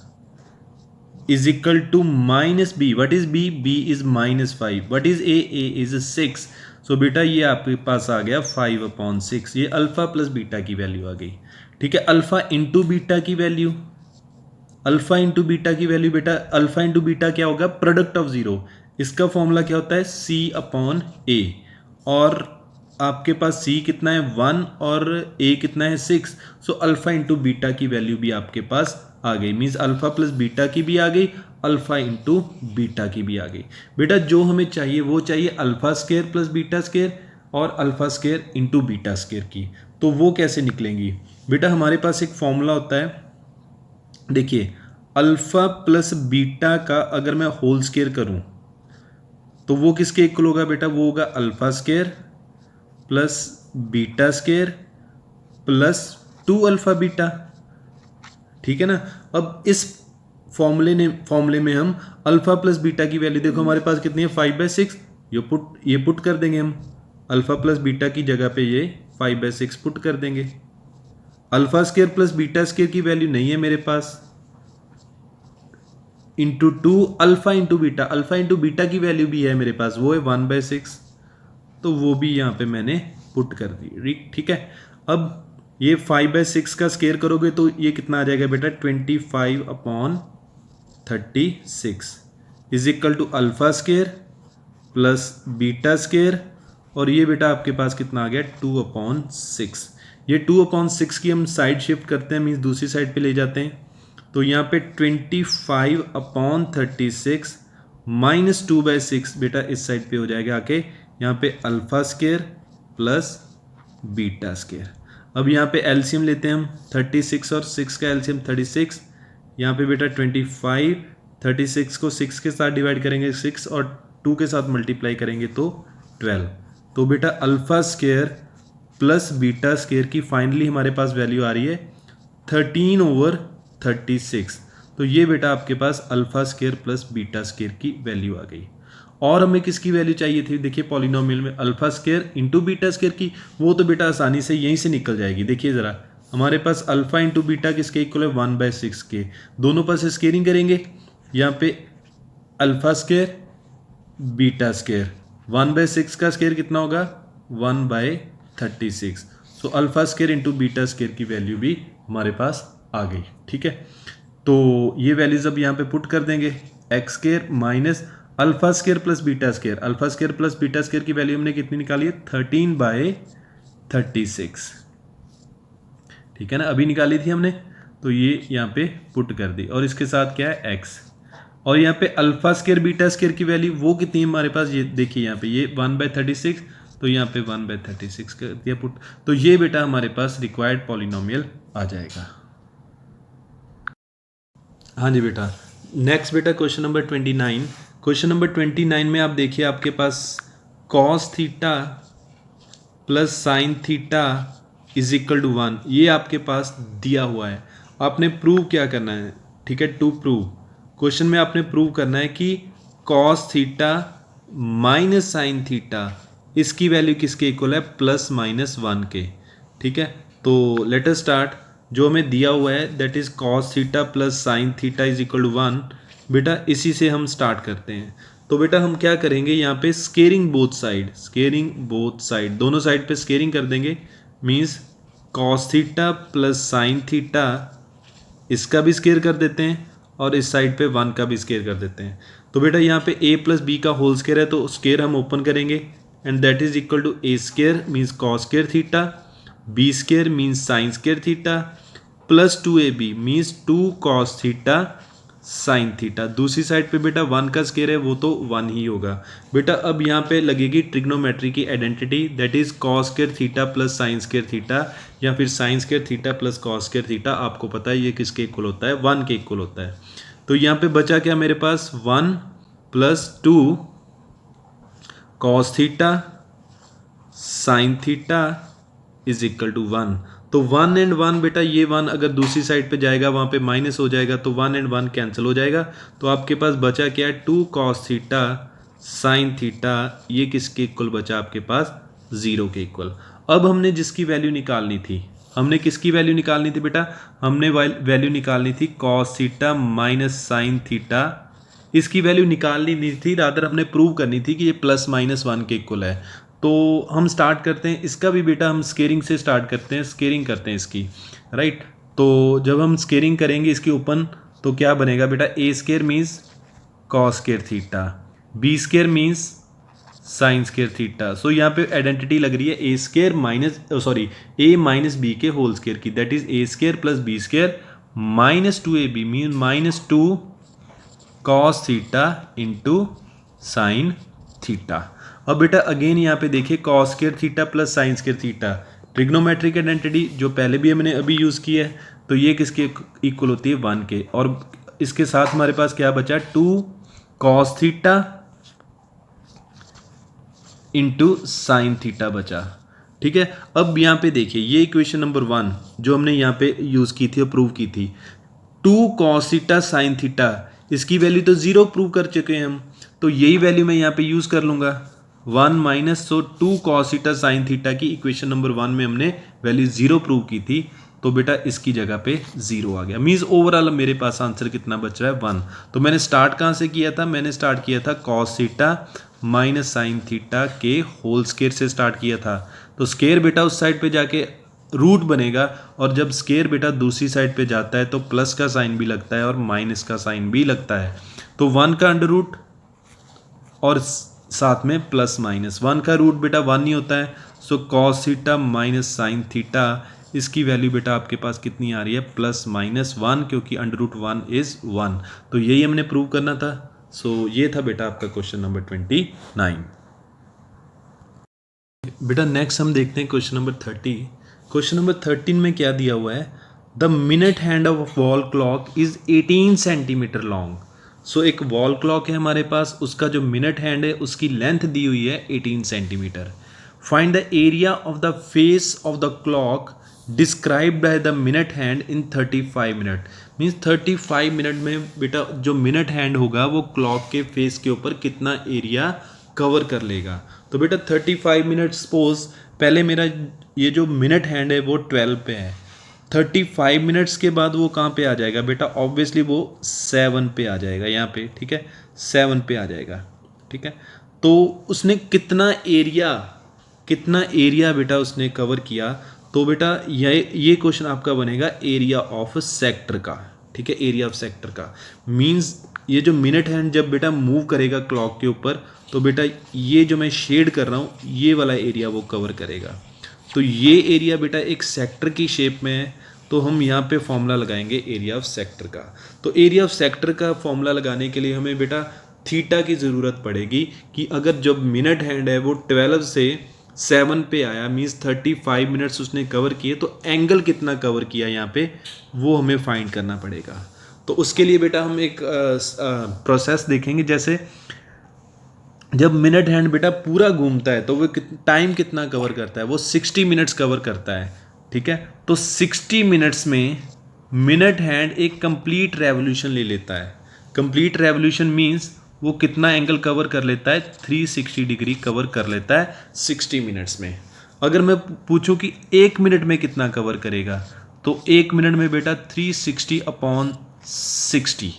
is equal to -b। What is b? b is -5। What is a? a is 6। So बेटा ये आपके पास आ गया 5/6, ये अल्फा प्लस बीटा की वैल्यू आ गई। ठीक है, अल्फा इंटू बीटा की वैल्यू, अल्फा इंटू बीटा की वैल्यू बेटा, अल्फा इंटू बीटा क्या होगा, प्रोडक्ट ऑफ जीरो। इसका फॉर्मूला क्या होता है, c/a, और आपके पास c कितना है 1 और a कितना है 6। सो अल्फा इंटू बीटा की वैल्यू भी आपके पास आ गई, मीन्स अल्फा प्लस बीटा की भी आ गई, अल्फा इंटू बीटा की भी आ गई। बेटा जो हमें चाहिए वो चाहिए alpha square plus beta square और alpha square into beta square की। तो वो कैसे निकलेंगी बेटा, हमारे पास एक फॉर्मूला होता है, देखिए अल्फा प्लस बीटा का अगर मैं होल स्क्वायर करूं तो वो किसके इक्वल होगा बेटा, वो होगा alpha square plus beta square plus 2 alpha beta. ठीक है ना। अब इस फॉर्मूले में हम अल्फा प्लस बीटा की वैल्यू देखो हमारे पास कितनी है, 5/6। ये पुट कर देंगे हम, अल्फा प्लस बीटा की जगह पे ये 5/6 पुट कर देंगे। Alpha square plus beta square की वैल्यू नहीं है मेरे पास, into 2 alpha into beta, alpha into beta की वैल्यू भी है मेरे पास, वो है 1/6, तो वो भी यहाँ पे मैंने पुट कर दी। ठीक है, अब ये 5/6 का स्केयर करोगे तो ये कितना आ जाएगा बेटा, 25/36 is equal to alpha square plus beta square, और ये बेटा आपके पास कितना आ गया, 2/6। ये 2/6 की हम साइड शिफ्ट करते हैं, मीन्स दूसरी साइड पे ले जाते हैं, तो यहाँ पे 25/36 माइनस 2/6 बेटा इस साइड पे हो जाएगा आके, यहाँ पे alpha square plus beta square. अब यहाँ पे एलसीएम लेते हैं हम, 36 और 6 का एलसीएम 36, यहाँ पे बेटा 25, 36 को 6 के साथ डिवाइड करेंगे 6 और 2 के साथ मल्टीप्लाई करेंगे तो 12, तो बेटा alpha square plus beta square की फाइनली हमारे पास वैल्यू आ रही है 13/36। तो ये बेटा आपके पास alpha square plus beta square की वैल्यू आ गई। और हमें किसकी वैल्यू चाहिए थी, देखिए पॉलिनोमियल में alpha square into beta square की, वो तो बेटा आसानी से यहीं से निकल जाएगी। देखिए ज़रा, हमारे पास अल्फा इंटू बीटा किसके इक्वल है, 1/6 के, दोनों पास स्केयरिंग करेंगे, यहाँ पे अल्फा स्केयर बीटा स्केयर, 1/6 का स्केयर कितना होगा, 1/36, so alpha square into beta square की वैल्यू भी हमारे पास आ गई। ठीक है, तो ये वैल्यूज अब यहाँ पे पुट कर देंगे, x square minus alpha square plus beta square, alpha square plus beta square की वैल्यू हमने कितनी निकाली है, 13/36। ठीक है ना, अभी निकाली थी हमने, तो ये यहाँ पे पुट कर दी, और इसके साथ क्या है, एक्स, और यहाँ पे अल्फा स्केयर बीटा स्केयर की वैल्यू वो कितनी है हमारे पास, ये देखिए यहाँ पे ये 1/36, तो यहाँ पे 1/36 कर दिया पुट, तो ये बेटा हमारे पास रिक्वायर्ड पॉलिनोमियल आ जाएगा। हाँ जी बेटा, नेक्स्ट बेटा क्वेश्चन नंबर 29। क्वेश्चन नंबर 29 में आप देखिए आपके पास cos theta plus sine theta is equal to 1, ये आपके पास दिया हुआ है। आपने प्रूव क्या करना है, ठीक है, टू प्रूव, क्वेश्चन में आपने प्रूव करना है कि cos theta minus sine theta इसकी वैल्यू किसके इक्वल है, +-1 के। ठीक है, तो लेट अस स्टार्ट, जो हमें दिया हुआ है that is cos theta plus sine theta is equal to 1, बेटा इसी से हम स्टार्ट करते हैं। तो बेटा हम क्या करेंगे, यहाँ पे squaring both side, squaring both side, दोनों साइड पे स्केयरिंग कर देंगे, means cos theta plus sine theta इसका भी स्केयर कर देते हैं, और इस साइड पे 1 का भी स्केयर कर देते हैं। तो बेटा यहाँ पे a प्लस बी का होल स्केयर है, तो स्केयर हम ओपन करेंगे, and that is equal to a square means cos square theta, b square means sine square theta, plus 2ab means 2 cos theta sine theta. दूसरी साइड पे बेटा 1 का स्केयर है, वो तो 1 ही होगा। बेटा अब यहाँ पे लगेगी ट्रिग्नोमेट्री की identity, that is cos square theta plus sine square theta, या फिर sign square theta plus cos square theta, आपको पता है ये किसके इक्वल होता है, 1 के इक्वल होता है। तो यहाँ पे बचा क्या मेरे पास, 1 + 2 cos theta sine theta is equal to 1। तो 1 एंड 1 बेटा, ये 1 अगर दूसरी साइड पे जाएगा वहाँ पे माइनस हो जाएगा, तो 1 एंड 1 कैंसिल हो जाएगा, तो आपके पास बचा क्या है, 2 कॉस थीटा साइन थीटा, ये किसके इक्वल बचा आपके पास, 0 के इक्वल। अब हमने जिसकी वैल्यू निकालनी थी, हमने किसकी वैल्यू निकालनी थी बेटा, हमने वैल्यू निकालनी थी cos theta minus sine theta, इसकी वैल्यू निकालनी नहीं थी, रादर हमने प्रूव करनी थी कि ये +-1 के इक्वल है। तो हम स्टार्ट करते हैं इसका भी बेटा, हम स्केयरिंग से स्टार्ट करते हैं, स्केयरिंग करते हैं इसकी, राइट। तो जब हम स्केयरिंग करेंगे इसकी ओपन, तो क्या बनेगा बेटा, a square means cos square theta, b square means sine square theta. So यहाँ पे आइडेंटिटी लग रही है a square minus a minus B के होल स्केयर की, that is a square plus b square minus 2ab mean -2 cos theta into sine theta. अब बेटा अगेन यहाँ पे देखिए cos square theta plus sine square theta, trigonometric identity जो पहले भी हमने अभी यूज़ की है, तो ये किसके इक्वल होती है, 1 के, और इसके साथ हमारे पास क्या बचा, 2 cos theta into sine theta बचा। ठीक है, अब यहाँ पे देखिए ये इक्वेशन नंबर 1 जो हमने यहाँ पे यूज़ की थी और प्रूव की थी, 2 कॉस थीटा साइन थीटा, इसकी वैल्यू तो 0 प्रूव कर चुके हैं हम, तो यही वैल्यू मैं यहाँ पे यूज़ कर लूँगा, 1 minus 2 cos theta sine theta की इक्वेशन नंबर 1 में हमने वैल्यू 0 प्रूव की थी, तो बेटा इसकी जगह पे 0 आ गया। मीन्स ओवरऑल मेरे पास आंसर कितना बच रहा है 1। तो मैंने स्टार्ट कहाँ से किया था, मैंने स्टार्ट किया था cos theta minus sine theta के होल स्केयर से स्टार्ट किया था। तो स्केयर बेटा उस साइड पे जाके रूट बनेगा, और जब स्केयर बेटा दूसरी साइड पे जाता है तो प्लस का साइन भी लगता है और माइनस का साइन भी लगता है। तो 1 का अंडर रूट और साथ में प्लस माइनस, 1 का रूट बेटा 1 ही होता है। So cos theta minus sine theta, इसकी वैल्यू बेटा आपके पास कितनी आ रही है, प्लस माइनस 1, क्योंकि अंडर रूट 1 इज 1। तो यही हमने प्रूव करना था। सो ये था बेटा आपका क्वेश्चन नंबर 29। बेटा नेक्स्ट हम देखते हैं क्वेश्चन नंबर 30। क्वेश्चन नंबर 13 में क्या दिया हुआ है, the minute hand of wall clock is 18 centimetre long. So एक वॉल क्लॉक है हमारे पास, उसका जो मिनट हैंड है उसकी लेंथ दी हुई है 18 centimetre. Find the area of the face of the clock describe by the minute hand in 35 minute. Means 35 minute में बेटा जो मिनट हैंड होगा वो क्लॉक के फेस के ऊपर कितना एरिया कवर कर लेगा। तो बेटा 35 मिनट सपोज पहले मेरा ये जो मिनट हैंड है वो 12 पे है, 35 मिनट्स के बाद वो कहाँ पे आ जाएगा बेटा, ऑब्वियसली वो 7 पे आ जाएगा यहाँ पे, ठीक है, 7 पे आ जाएगा, ठीक है। तो उसने कितना एरिया बेटा उसने कवर किया। तो बेटा ये क्वेश्चन आपका बनेगा एरिया ऑफ सेक्टर का, ठीक है, एरिया ऑफ सेक्टर का। मींस ये जो मिनट हैंड जब बेटा मूव करेगा क्लॉक के ऊपर, तो बेटा ये जो मैं शेड कर रहा हूँ ये वाला एरिया वो कवर करेगा। तो ये एरिया बेटा एक सेक्टर की शेप में है, तो हम यहाँ पे फॉर्मूला लगाएंगे एरिया ऑफ सेक्टर का। तो एरिया ऑफ सेक्टर का फॉर्मूला लगाने के लिए हमें बेटा थीटा की ज़रूरत पड़ेगी कि अगर जब मिनट हैंड है वो 12 से 7 पे आया, मीन्स 35 मिनट्स उसने कवर किए, तो एंगल कितना कवर किया यहाँ पे वो हमें फाइंड करना पड़ेगा। तो उसके लिए बेटा हम एक प्रोसेस देखेंगे। जैसे जब मिनट हैंड बेटा पूरा घूमता है तो वो टाइम कितना कवर करता है, वो 60 मिनट्स कवर करता है, ठीक है। तो 60 मिनट्स में मिनट हैंड एक कंप्लीट रेवोल्यूशन ले लेता है। कंप्लीट रेवोल्यूशन मींस वो कितना एंगल कवर कर लेता है, 360 डिग्री कवर कर लेता है 60 मिनट्स में। अगर मैं पूछूं कि 1 मिनट में कितना कवर करेगा, तो 1 मिनट में बेटा 360 अपॉन 60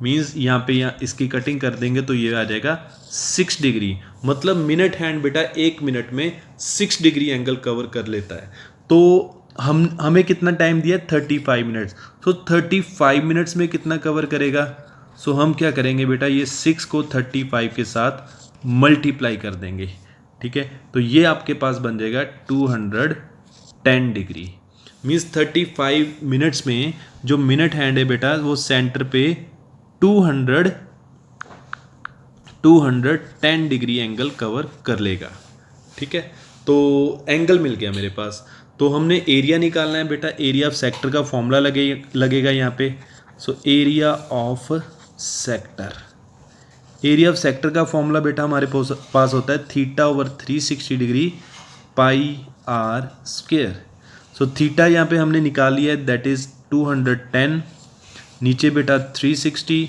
मीन्स यहाँ इसकी कटिंग कर देंगे तो ये आ जाएगा 6 डिग्री। मतलब मिनट हैंड बेटा 1 मिनट में 6 डिग्री एंगल कवर कर लेता है। तो हमें कितना टाइम दिया, 35 मिनट्स। तो 35 मिनट्स में कितना कवर करेगा। सो हम क्या करेंगे बेटा, ये 6 को 35 के साथ मल्टीप्लाई कर देंगे, ठीक है। तो ये आपके पास बन जाएगा 210 डिग्री। मीन्स 35 मिनट्स में जो मिनट हैंड है बेटा वो सेंटर पे 210 डिग्री एंगल कवर कर लेगा, ठीक है। तो एंगल मिल गया मेरे पास। तो हमने एरिया निकालना है बेटा, एरिया ऑफ सेक्टर का फॉर्मूला लगेगा यहाँ पे। So area of sector, area of sector का फॉर्मूला बेटा हमारे पास होता है theta over 360 degree pi r square. So theta यहाँ पे हमने निकाल लिया है, दैट इज 210, नीचे बेटा 360,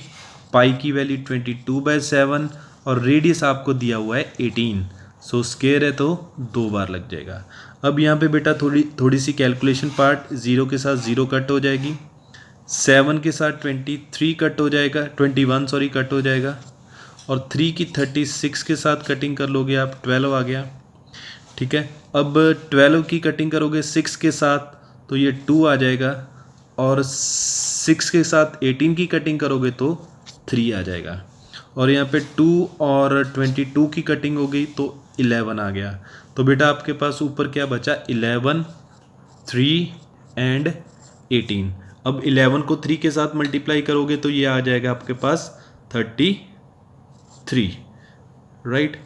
पाई की वैल्यू 22/7 और रेडियस आपको दिया हुआ है 18। सो स्क्वायर है तो 2 बार लग जाएगा। अब यहाँ पे बेटा थोड़ी सी कैलकुलेशन पार्ट, 0 के साथ 0 कट हो जाएगी, 7 के साथ 23 कट हो जाएगा, 21 सॉरी कट हो जाएगा, और 3 की 36 के साथ कटिंग कर लोगे आप, 12 आ गया, ठीक है। अब 12 की कटिंग करोगे 6 के साथ तो ये 2 आ जाएगा, और 6 के साथ 18 की कटिंग करोगे तो 3 आ जाएगा, और यहाँ पे 2 और 22 की कटिंग हो गई तो 11 आ गया। तो बेटा आपके पास ऊपर क्या बचा, 11, 3 एंड 18। अब 11 को 3 के साथ मल्टीप्लाई करोगे तो ये आ जाएगा आपके पास 33, राइट।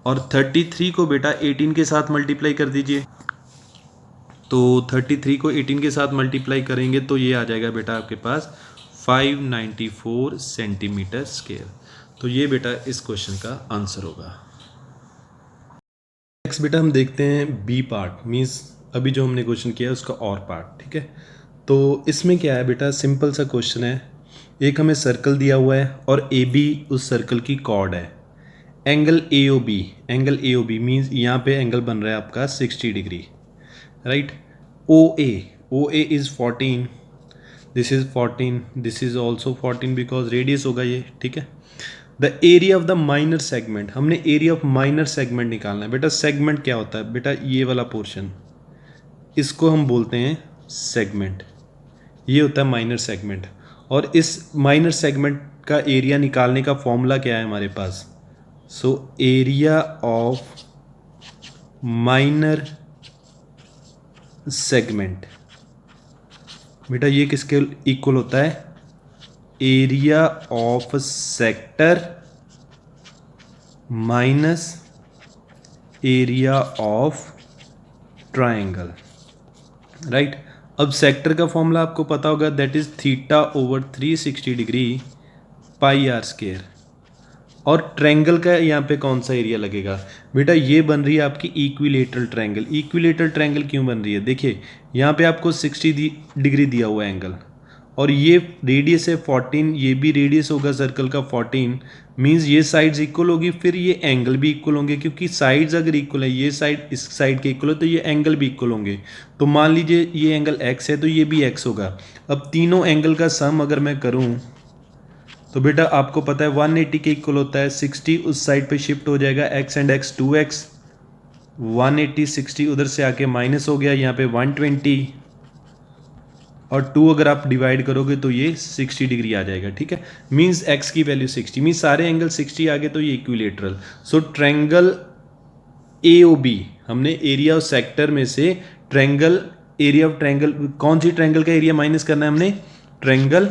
और 33 को बेटा 18 के साथ मल्टीप्लाई कर दीजिए, तो 33 को 18 के साथ मल्टीप्लाई करेंगे तो ये आ जाएगा बेटा आपके पास 594 सेंटीमीटर स्क्वायर। तो ये बेटा इस क्वेश्चन का आंसर होगा। नेक्स्ट बेटा हम देखते हैं बी पार्ट, मीन्स अभी जो हमने क्वेश्चन किया है उसका और पार्ट, ठीक है। तो इसमें क्या है बेटा, सिंपल सा क्वेश्चन है। एक हमें सर्कल दिया हुआ है और ए बी उस सर्कल की कॉर्ड है। Angle A O B means यहाँ पे एंगल बन रहा है आपका 60 degree, right. O O A is 14, this is 14, this is also 14 because radius होगा ये, ठीक है। The area of the minor segment, हमने एरिया ऑफ माइनर सेगमेंट निकालना है बेटा। सेगमेंट क्या होता है बेटा, ये वाला पोर्शन, इसको हम बोलते हैं सेगमेंट, ये होता है माइनर सेगमेंट। और इस माइनर सेगमेंट का एरिया निकालने का फॉर्मूला क्या है हमारे पास, so area of minor segment बेटा ये किसके इक्वल होता है, area of sector minus area of triangle, right. अब सेक्टर का फॉर्मूला आपको पता होगा, that is theta over 360 degree pi r square. और ट्रायंगल का यहाँ पे कौन सा एरिया लगेगा बेटा, ये बन रही है आपकी इक्विलेटरल ट्रायंगल। इक्विलेटरल ट्रायंगल क्यों बन रही है, देखिए यहाँ पे आपको 60 डिग्री दिया हुआ है एंगल, और ये रेडियस है 14, ये भी रेडियस होगा सर्कल का 14, मींस ये साइड्स इक्वल होगी, फिर ये एंगल भी इक्वल होंगे, क्योंकि साइड्स अगर इक्वल है, ये साइड इस साइड के इक्वल हो तो ये एंगल भी इक्वल होंगे। तो मान लीजिए ये एंगल x है तो ये भी x होगा। अब तीनों एंगल का सम अगर मैं करूँ तो बेटा आपको पता है 180 के इक्वल होता है, 60 उस साइड पे शिफ्ट हो जाएगा, x एंड x 2x, 180 60 उधर से आके माइनस हो गया, यहाँ पे 120 और 2 अगर आप डिवाइड करोगे तो ये 60 डिग्री आ जाएगा, ठीक है। मींस x की वैल्यू 60, मींस सारे एंगल 60 आ गए तो ये इक्विलेटरल। सो ट्रायंगल AOB, हमने एरिया ऑफ सेक्टर में से ट्रायंगल, एरिया ऑफ ट्रायंगल, कौन सी ट्रायंगल का एरिया माइनस करना है हमने, ट्रायंगल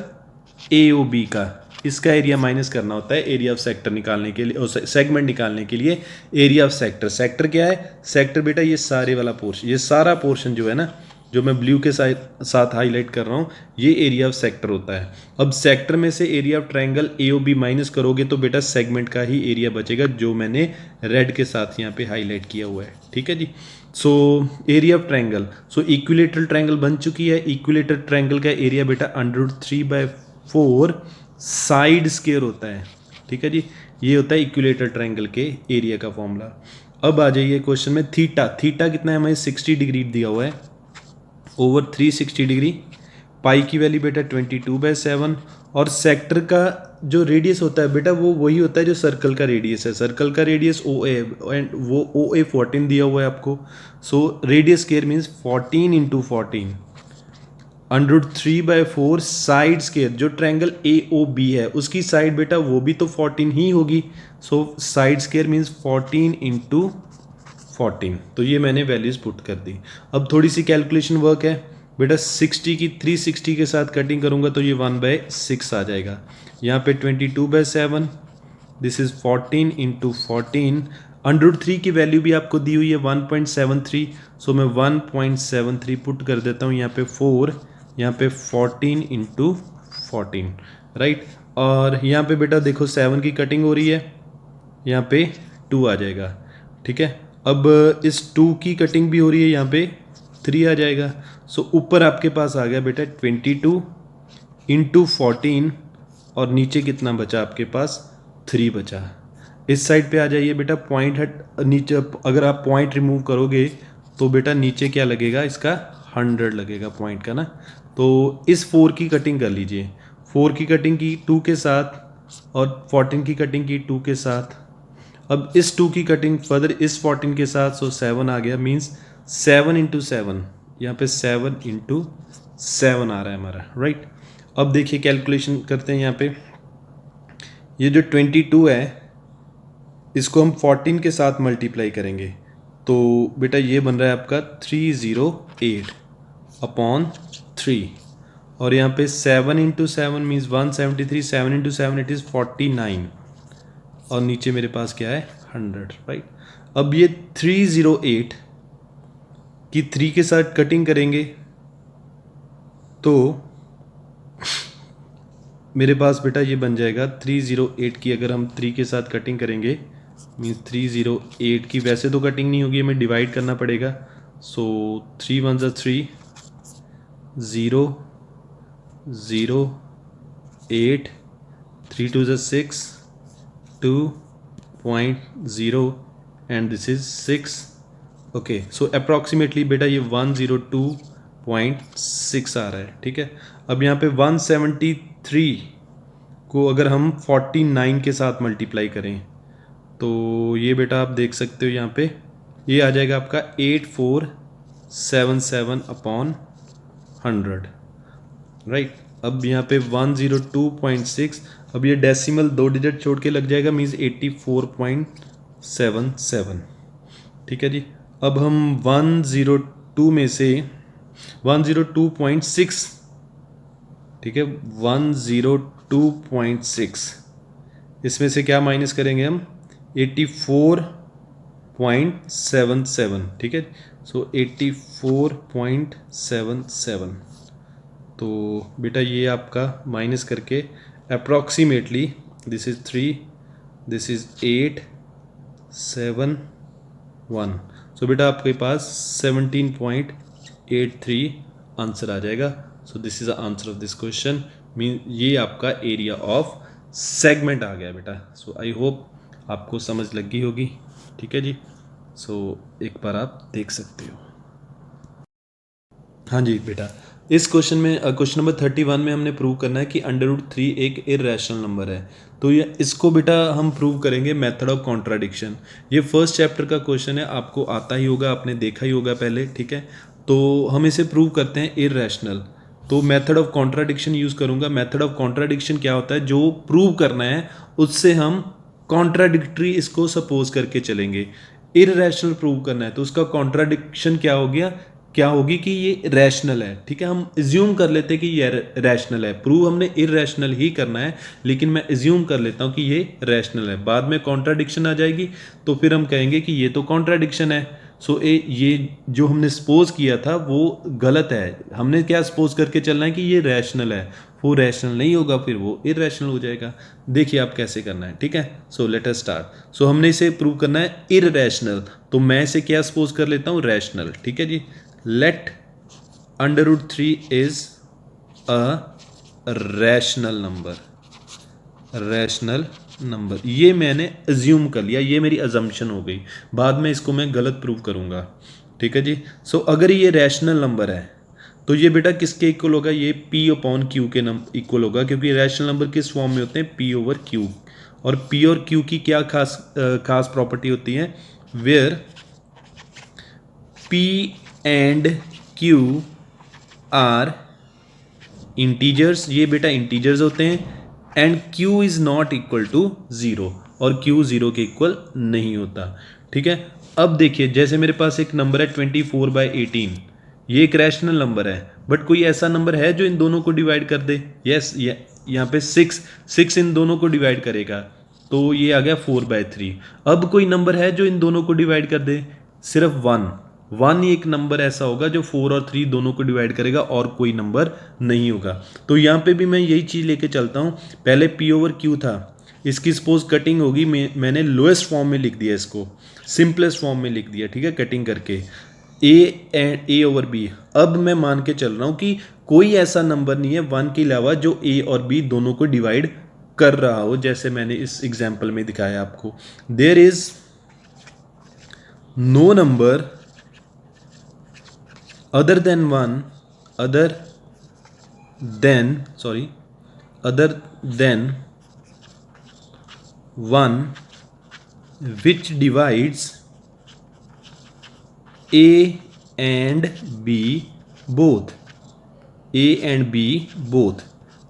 AOB का, इसका एरिया माइनस करना होता है एरिया ऑफ सेक्टर निकालने के लिए, सेगमेंट निकालने के लिए एरिया ऑफ सेक्टर। सेक्टर क्या है, सेक्टर बेटा ये सारे वाला पोर्शन, ये सारा पोर्शन जो है ना, जो मैं ब्लू के साथ हाईलाइट कर रहा हूँ, ये एरिया ऑफ सेक्टर होता है। अब सेक्टर में से area of triangle AOB minus करोगे तो बेटा सेगमेंट का ही एरिया बचेगा, जो मैंने रेड के साथ यहाँ पे हाईलाइट किया हुआ है, ठीक है जी। So area of triangle, so equilateral triangle बन चुकी है। इक्विलेटरल ट्रायंगल का एरिया बेटा √3/4 साइड स्क्वायर होता है, ठीक है जी। ये होता है इक्विलेटरल ट्रायंगल के एरिया का फॉर्मूला। अब आ जाइए क्वेश्चन में, थीटा, थीटा कितना है हमें 60 डिग्री दिया हुआ है ओवर 360 डिग्री, पाई की वैल्यू बेटा 22/7, और सेक्टर का जो रेडियस होता है बेटा वो वही होता है जो सर्कल का रेडियस है। सर्कल का रेडियस OA एंड वो OA 14 दिया हुआ है आपको। So radius square means 14 × 14 √3/4 side square, जो ट्रायंगल AOB है उसकी साइड बेटा वो भी तो 14 ही होगी। सो साइड स्क्वायर मीन्स 14 × 14, तो ये मैंने वैल्यूज पुट कर दी। अब थोड़ी सी कैलकुलेशन वर्क है बेटा, 60 की 360 के साथ कटिंग करूंगा तो ये 1/6 आ जाएगा। यहाँ पे 22/7, दिस इज 14 × 14, √3 की वैल्यू भी आपको दी हुई है 1.73, सो मैं 1.73 पुट कर देता हूँ यहाँ पे 4, यहाँ पे 14 × 14, राइट। और यहाँ पे बेटा देखो 7 की कटिंग हो रही है, यहाँ पे 2 आ जाएगा, ठीक है। अब इस 2 की कटिंग भी हो रही है, यहाँ पे 3 आ जाएगा। सो ऊपर आपके पास आ गया बेटा 22 × 14, और नीचे कितना बचा आपके पास, 3 बचा। इस साइड पे आ जाइए बेटा, पॉइंट हट नीचे, अगर आप पॉइंट रिमूव करोगे तो बेटा नीचे क्या लगेगा, इसका 100 लगेगा पॉइंट का ना। तो इस 4 की कटिंग कर लीजिए, 4 की कटिंग की 2 के साथ और 14 की कटिंग की 2 के साथ। अब इस 2 की कटिंग फर्दर इस 14 के साथ, सो 7 आ गया, मीन्स 7 × 7, यहाँ पे 7 × 7 आ रहा है हमारा, राइट। अब देखिए कैलकुलेशन करते हैं यहाँ पे, ये जो 22 है इसको हम 14 के साथ मल्टीप्लाई करेंगे तो बेटा ये बन रहा है आपका 308/3, और यहाँ पे 7 × 7 मीन्स 173, 7 × 7 इट इज़ 49, और नीचे मेरे पास क्या है 100, राइट। अब ये 308 की 3 के साथ कटिंग करेंगे तो मेरे पास बेटा ये बन जाएगा 308 की, अगर हम 3 के साथ कटिंग करेंगे मीन्स 308 की, वैसे तो कटिंग नहीं होगी, हमें डिवाइड करना पड़ेगा। सो 3 × 1 = 3, 0 0 8, 3 × 2 = 6, 2.0 and this is 6, okay। so approximately बेटा ये 102 0.6 आ रहा है, ठीक है। अब यहाँ पे 173 को अगर हम 49 के साथ मल्टीप्लाई करें तो ये बेटा आप देख सकते हो यहाँ पे ये आ जाएगा आपका 8477 अपॉन 100, राइट। अब यहाँ पे 102.6, अब ये डेसिमल 2 डिजिट छोड़ के लग जाएगा, मीन्स 84.77, ठीक है जी। अब हम 102 में से 102.6, ठीक है, 102.6 इसमें से क्या माइनस करेंगे हम, 84.77, ठीक है। सो 84.77, तो बेटा ये आपका माइनस करके approximately this is 3, this is 8, 7, 1, सो बेटा आपके पास 17.83 आंसर आ जाएगा। So this is the answer of this question, mean ये आपका एरिया ऑफ सेगमेंट आ गया बेटा। सो आई होप आपको समझ लग गई होगी, ठीक है जी। सो एक बार आप देख सकते हो। हाँ जी बेटा, इस क्वेश्चन में क्वेश्चन नंबर 31 में हमने प्रूव करना है कि √3 एक इरेशनल नंबर है। तो ये इसको बेटा हम प्रूव करेंगे मेथड ऑफ कॉन्ट्राडिक्शन। ये फर्स्ट चैप्टर का क्वेश्चन है, आपको आता ही होगा, आपने देखा ही होगा पहले, ठीक है। तो हम इसे प्रूव करते हैं इरेशनल, तो मेथड ऑफ कॉन्ट्राडिक्शन यूज़ करूँगा। मेथड ऑफ कॉन्ट्राडिक्शन क्या होता है, जो प्रूव करना है उससे हम कॉन्ट्राडिक्टरी इसको सपोज करके चलेंगे। इरेशनल प्रूव करना है तो उसका कॉन्ट्राडिक्शन क्या हो गया, क्या होगी कि ये रैशनल है, ठीक है। हम एज्यूम कर लेते हैं कि ये रैशनल है, प्रूव हमने इरेशनल ही करना है, लेकिन मैं एज्यूम कर लेता हूँ कि ये रैशनल है। बाद में कॉन्ट्राडिक्शन आ जाएगी तो फिर हम कहेंगे कि ये तो कॉन्ट्राडिक्शन है। सो ये जो हमने सपोज किया था वो गलत है। हमने क्या सपोज करके चलना है कि ये रैशनल है, वो रैशनल नहीं होगा, फिर वो इरेशनल हो जाएगा। देखिए आप कैसे करना है, ठीक है। So let us start. सो हमने इसे प्रूव करना है इरेशनल, तो मैं इसे क्या सपोज कर लेता हूँ, रैशनल, ठीक है जी। Let √3 is a rational number, rational number, ये मैंने अज्यूम कर लिया, ये मेरी अजम्पशन हो गई। बाद में इसको मैं गलत प्रूव करूंगा, ठीक है जी। सो अगर ये रैशनल नंबर है तो ये बेटा किसके इक्वल होगा, ये P/Q के इक्वल होगा, क्योंकि रैशनल नंबर किस फॉर्म में होते हैं, P/Q। और P और Q की क्या खास प्रॉपर्टी होती है, where P and Q are integers, ये बेटा इंटीजर्स होते हैं, and Q is not equal to 0, और Q 0 के इक्वल नहीं होता, ठीक है। अब देखिए जैसे मेरे पास एक नंबर है 24/18, ये एक रैशनल नंबर है, बट कोई ऐसा नंबर है जो इन दोनों को डिवाइड कर दे, यस, यहाँ पे 6 इन दोनों को डिवाइड करेगा, तो ये आ गया 4/3। अब कोई नंबर है जो इन दोनों को डिवाइड कर दे, सिर्फ 1 ही एक नंबर ऐसा होगा जो 4 और 3 दोनों को डिवाइड करेगा, और कोई नंबर नहीं होगा। तो यहाँ पे भी मैं यही चीज़ लेके चलता हूँ, पहले P/Q था, इसकी सपोज कटिंग होगी, मैंने लोएस्ट फॉर्म में लिख दिया, इसको सिंपलेस्ट फॉर्म में लिख दिया, ठीक है, कटिंग करके A/B। अब मैं मान के चल रहा हूँ कि कोई ऐसा नंबर नहीं है 1 के अलावा जो A और B दोनों को डिवाइड कर रहा हो, जैसे मैंने इस एग्जाम्पल में दिखाया आपको। There is no number other than 1 which divides A and B both,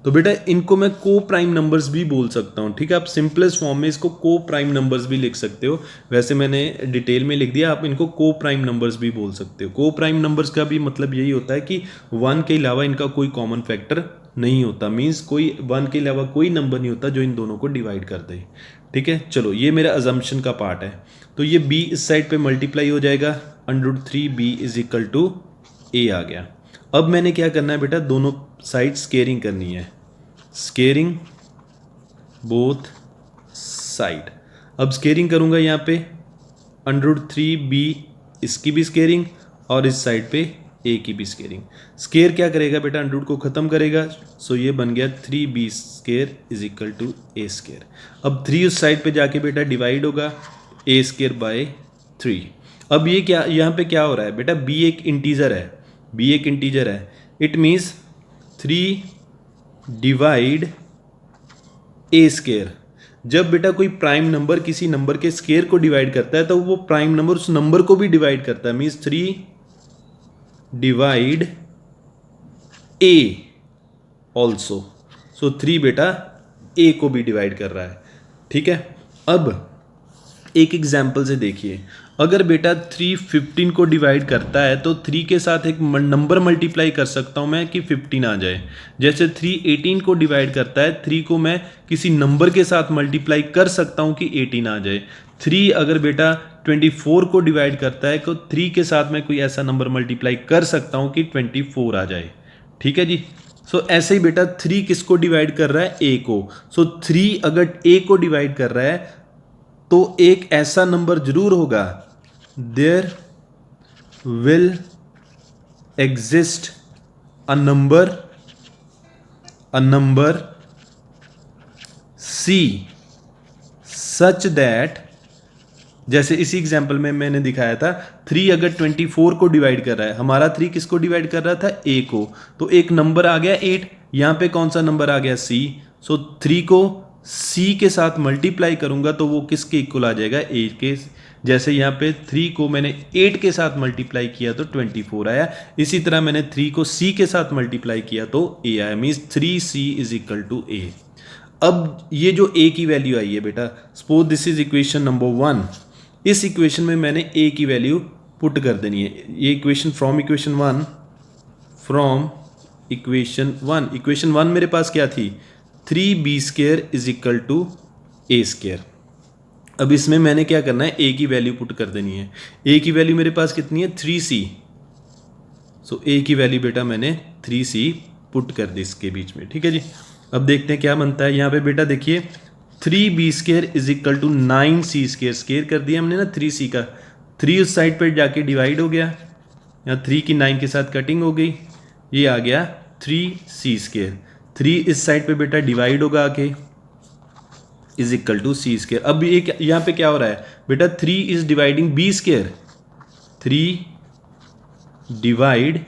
तो बेटा इनको मैं को प्राइम नंबर्स भी बोल सकता हूँ, ठीक है। आप सिंपलेस्ट फॉर्म में इसको को प्राइम नंबर्स भी लिख सकते हो, वैसे मैंने डिटेल में लिख दिया, आप इनको को प्राइम नंबर्स भी बोल सकते हो। को प्राइम नंबर्स का भी मतलब यही होता है कि 1 के अलावा इनका कोई कॉमन फैक्टर नहीं होता, मीन्स कोई 1 के अलावा कोई नंबर नहीं होता जो इन दोनों को डिवाइड कर दे, ठीक है। चलो ये मेरा अजम्पशन का पार्ट है, तो ये b इस साइड पे मल्टीप्लाई हो जाएगा, √3b is equal to a आ गया। अब मैंने क्या करना है बेटा, दोनों साइड स्केयरिंग करनी है, स्केयरिंग बोथ साइड। अब स्केयरिंग करूंगा यहाँ पे √3b, इसकी भी स्केयरिंग, और इस साइड पे a की भी स्केयरिंग। स्केयर क्या करेगा बेटा, अंडर को खत्म करेगा, सो ये बन गया 3b square is equal to a square. अब 3 उस साइड पे जाके बेटा डिवाइड होगा, a स्केयर बाय 3। अब ये क्या, यहाँ पे क्या हो रहा है बेटा, b एक इंटीजर है, बी एक इंटीजर है, it means 3 divide A square. जब बेटा कोई प्राइम नंबर किसी नंबर के स्केयर को डिवाइड करता है तो वो प्राइम नंबर उस नंबर को भी डिवाइड करता है, मीन्स 3 डिवाइड ए ऑल्सो। सो 3 बेटा ए को भी डिवाइड कर रहा है, ठीक है। अब एक एग्जाम्पल से देखिए, अगर बेटा 3 15 को डिवाइड करता है तो 3 के साथ एक नंबर मल्टीप्लाई कर सकता हूँ मैं कि 15 आ जाए। जैसे 3 18 को डिवाइड करता है, 3 को मैं किसी नंबर के साथ मल्टीप्लाई कर सकता हूँ कि 18 आ जाए। 3 अगर बेटा 24 को डिवाइड करता है तो 3 के साथ मैं कोई ऐसा नंबर मल्टीप्लाई कर सकता हूँ कि 24 आ जाए, ठीक है जी। सो ऐसे ही बेटा 3 किसको डिवाइड कर रहा है, ए को। सो 3 अगर ए को डिवाइड कर रहा है तो एक ऐसा नंबर जरूर होगा, there will exist a number c such that, जैसे इसी एग्जाम्पल में मैंने दिखाया था 3 अगर 24 को डिवाइड कर रहा है, हमारा 3 किसको डिवाइड कर रहा था, ए को, तो एक नंबर आ गया 8, यहां पे कौन सा नंबर आ गया, सी। सो 3 को सी के साथ मल्टीप्लाई करूंगा तो वो किसके इक्वल आ जाएगा, 8 के। जैसे यहाँ पे 3 को मैंने 8 के साथ मल्टीप्लाई किया तो 24 आया, इसी तरह मैंने 3 को सी के साथ मल्टीप्लाई किया तो ए आया, means 3c is equal to a. अब ये जो ए की वैल्यू आई है बेटा, suppose this is equation number 1, इस इक्वेशन में मैंने ए की वैल्यू पुट कर देनी है। ये इक्वेशन फ्रॉम इक्वेशन 1 इक्वेशन 1 मेरे पास क्या थी, 3b square is equal to a square. अब इसमें मैंने क्या करना है, ए की वैल्यू पुट कर देनी है। ए की वैल्यू मेरे पास कितनी है, 3c। सो ए की वैल्यू बेटा मैंने 3c पुट कर दी इसके बीच में, ठीक है जी। अब देखते हैं क्या बनता है। यहाँ पे बेटा देखिए 3b square is equal to 9c square, square कर दिया हमने ना 3c का, 3 उस साइड पर जाके डिवाइड हो गया, यहाँ 3 की 9 के साथ कटिंग हो गई, ये आ गया 3c स्क्वायर। 3 इस साइड पे बेटा डिवाइड होगा आके, is equal to c square. अब ये यहाँ पे क्या हो रहा है बेटा, 3 is dividing b square, 3 divide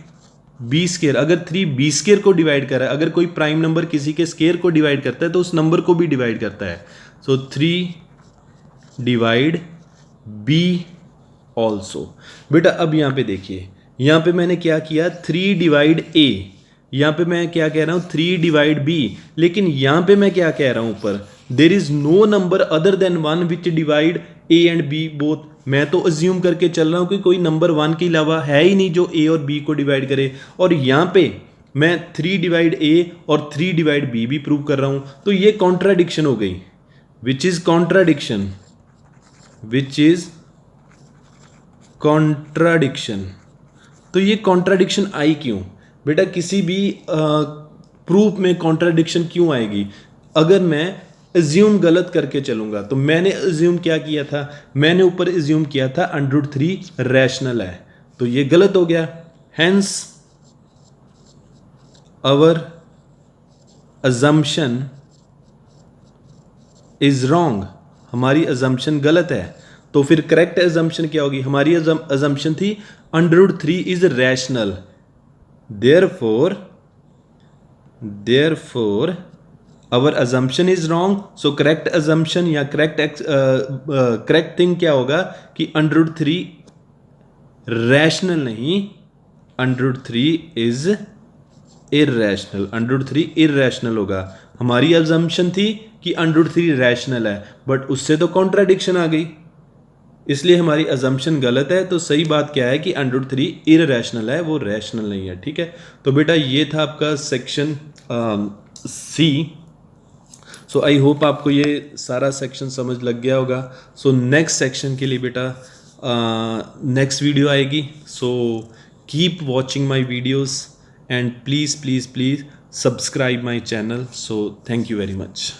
b square. अगर 3 बी स्क्वायर को डिवाइड कर रहा है, अगर कोई प्राइम नंबर किसी के स्क्वायर को डिवाइड करता है तो उस नंबर को भी डिवाइड करता है। सो 3 डिवाइड बी ऑल्सो। बेटा अब यहाँ पे देखिए, यहाँ पे मैंने क्या किया, 3 डिवाइड ए, यहाँ पे मैं क्या कह रहा हूँ 3 डिवाइड बी, लेकिन यहाँ पे मैं क्या कह रहा हूँ ऊपर, there is no number other than 1 which divide a and b both. मैं तो अज्यूम करके चल रहा हूँ कि कोई नंबर 1 के अलावा है ही नहीं जो ए और बी को डिवाइड करे, और यहाँ पे मैं 3 डिवाइड ए और 3 डिवाइड बी भी प्रूव कर रहा हूँ, तो ये कॉन्ट्राडिक्शन हो गई, विच इज कॉन्ट्राडिक्शन, तो ये कॉन्ट्राडिक्शन आई क्यों बेटा, किसी भी प्रूफ में कॉन्ट्राडिक्शन क्यों आएगी, अगर मैं एज्यूम गलत करके चलूंगा। तो मैंने एज्यूम क्या किया था, मैंने ऊपर एज्यूम किया था √3 रैशनल है, तो ये गलत हो गया, hence our assumption is wrong, हमारी अजम्पशन गलत है। तो फिर करेक्ट अजम्पशन क्या होगी, हमारी अजम्पशन थी √3 is rational, therefore our assumption is wrong, so correct assumption या correct thing क्या होगा कि √3 रैशनल नहीं, √3 इज इर्रेशनल, √3 इर्रेशनल होगा। हमारी assumption थी कि √3 रैशनल है, बट उससे तो कॉन्ट्राडिक्शन आ गई, इसलिए हमारी अजम्पशन गलत है। तो सही बात क्या है कि √3 इररेशनल है, वो रैशनल नहीं है, ठीक है। तो बेटा ये था आपका section C. So I hope आपको ये सारा सेक्शन समझ लग गया होगा। सो नेक्स्ट सेक्शन के लिए बेटा नेक्स्ट वीडियो आएगी, so keep watching my videos and please subscribe my channel. So thank you very much.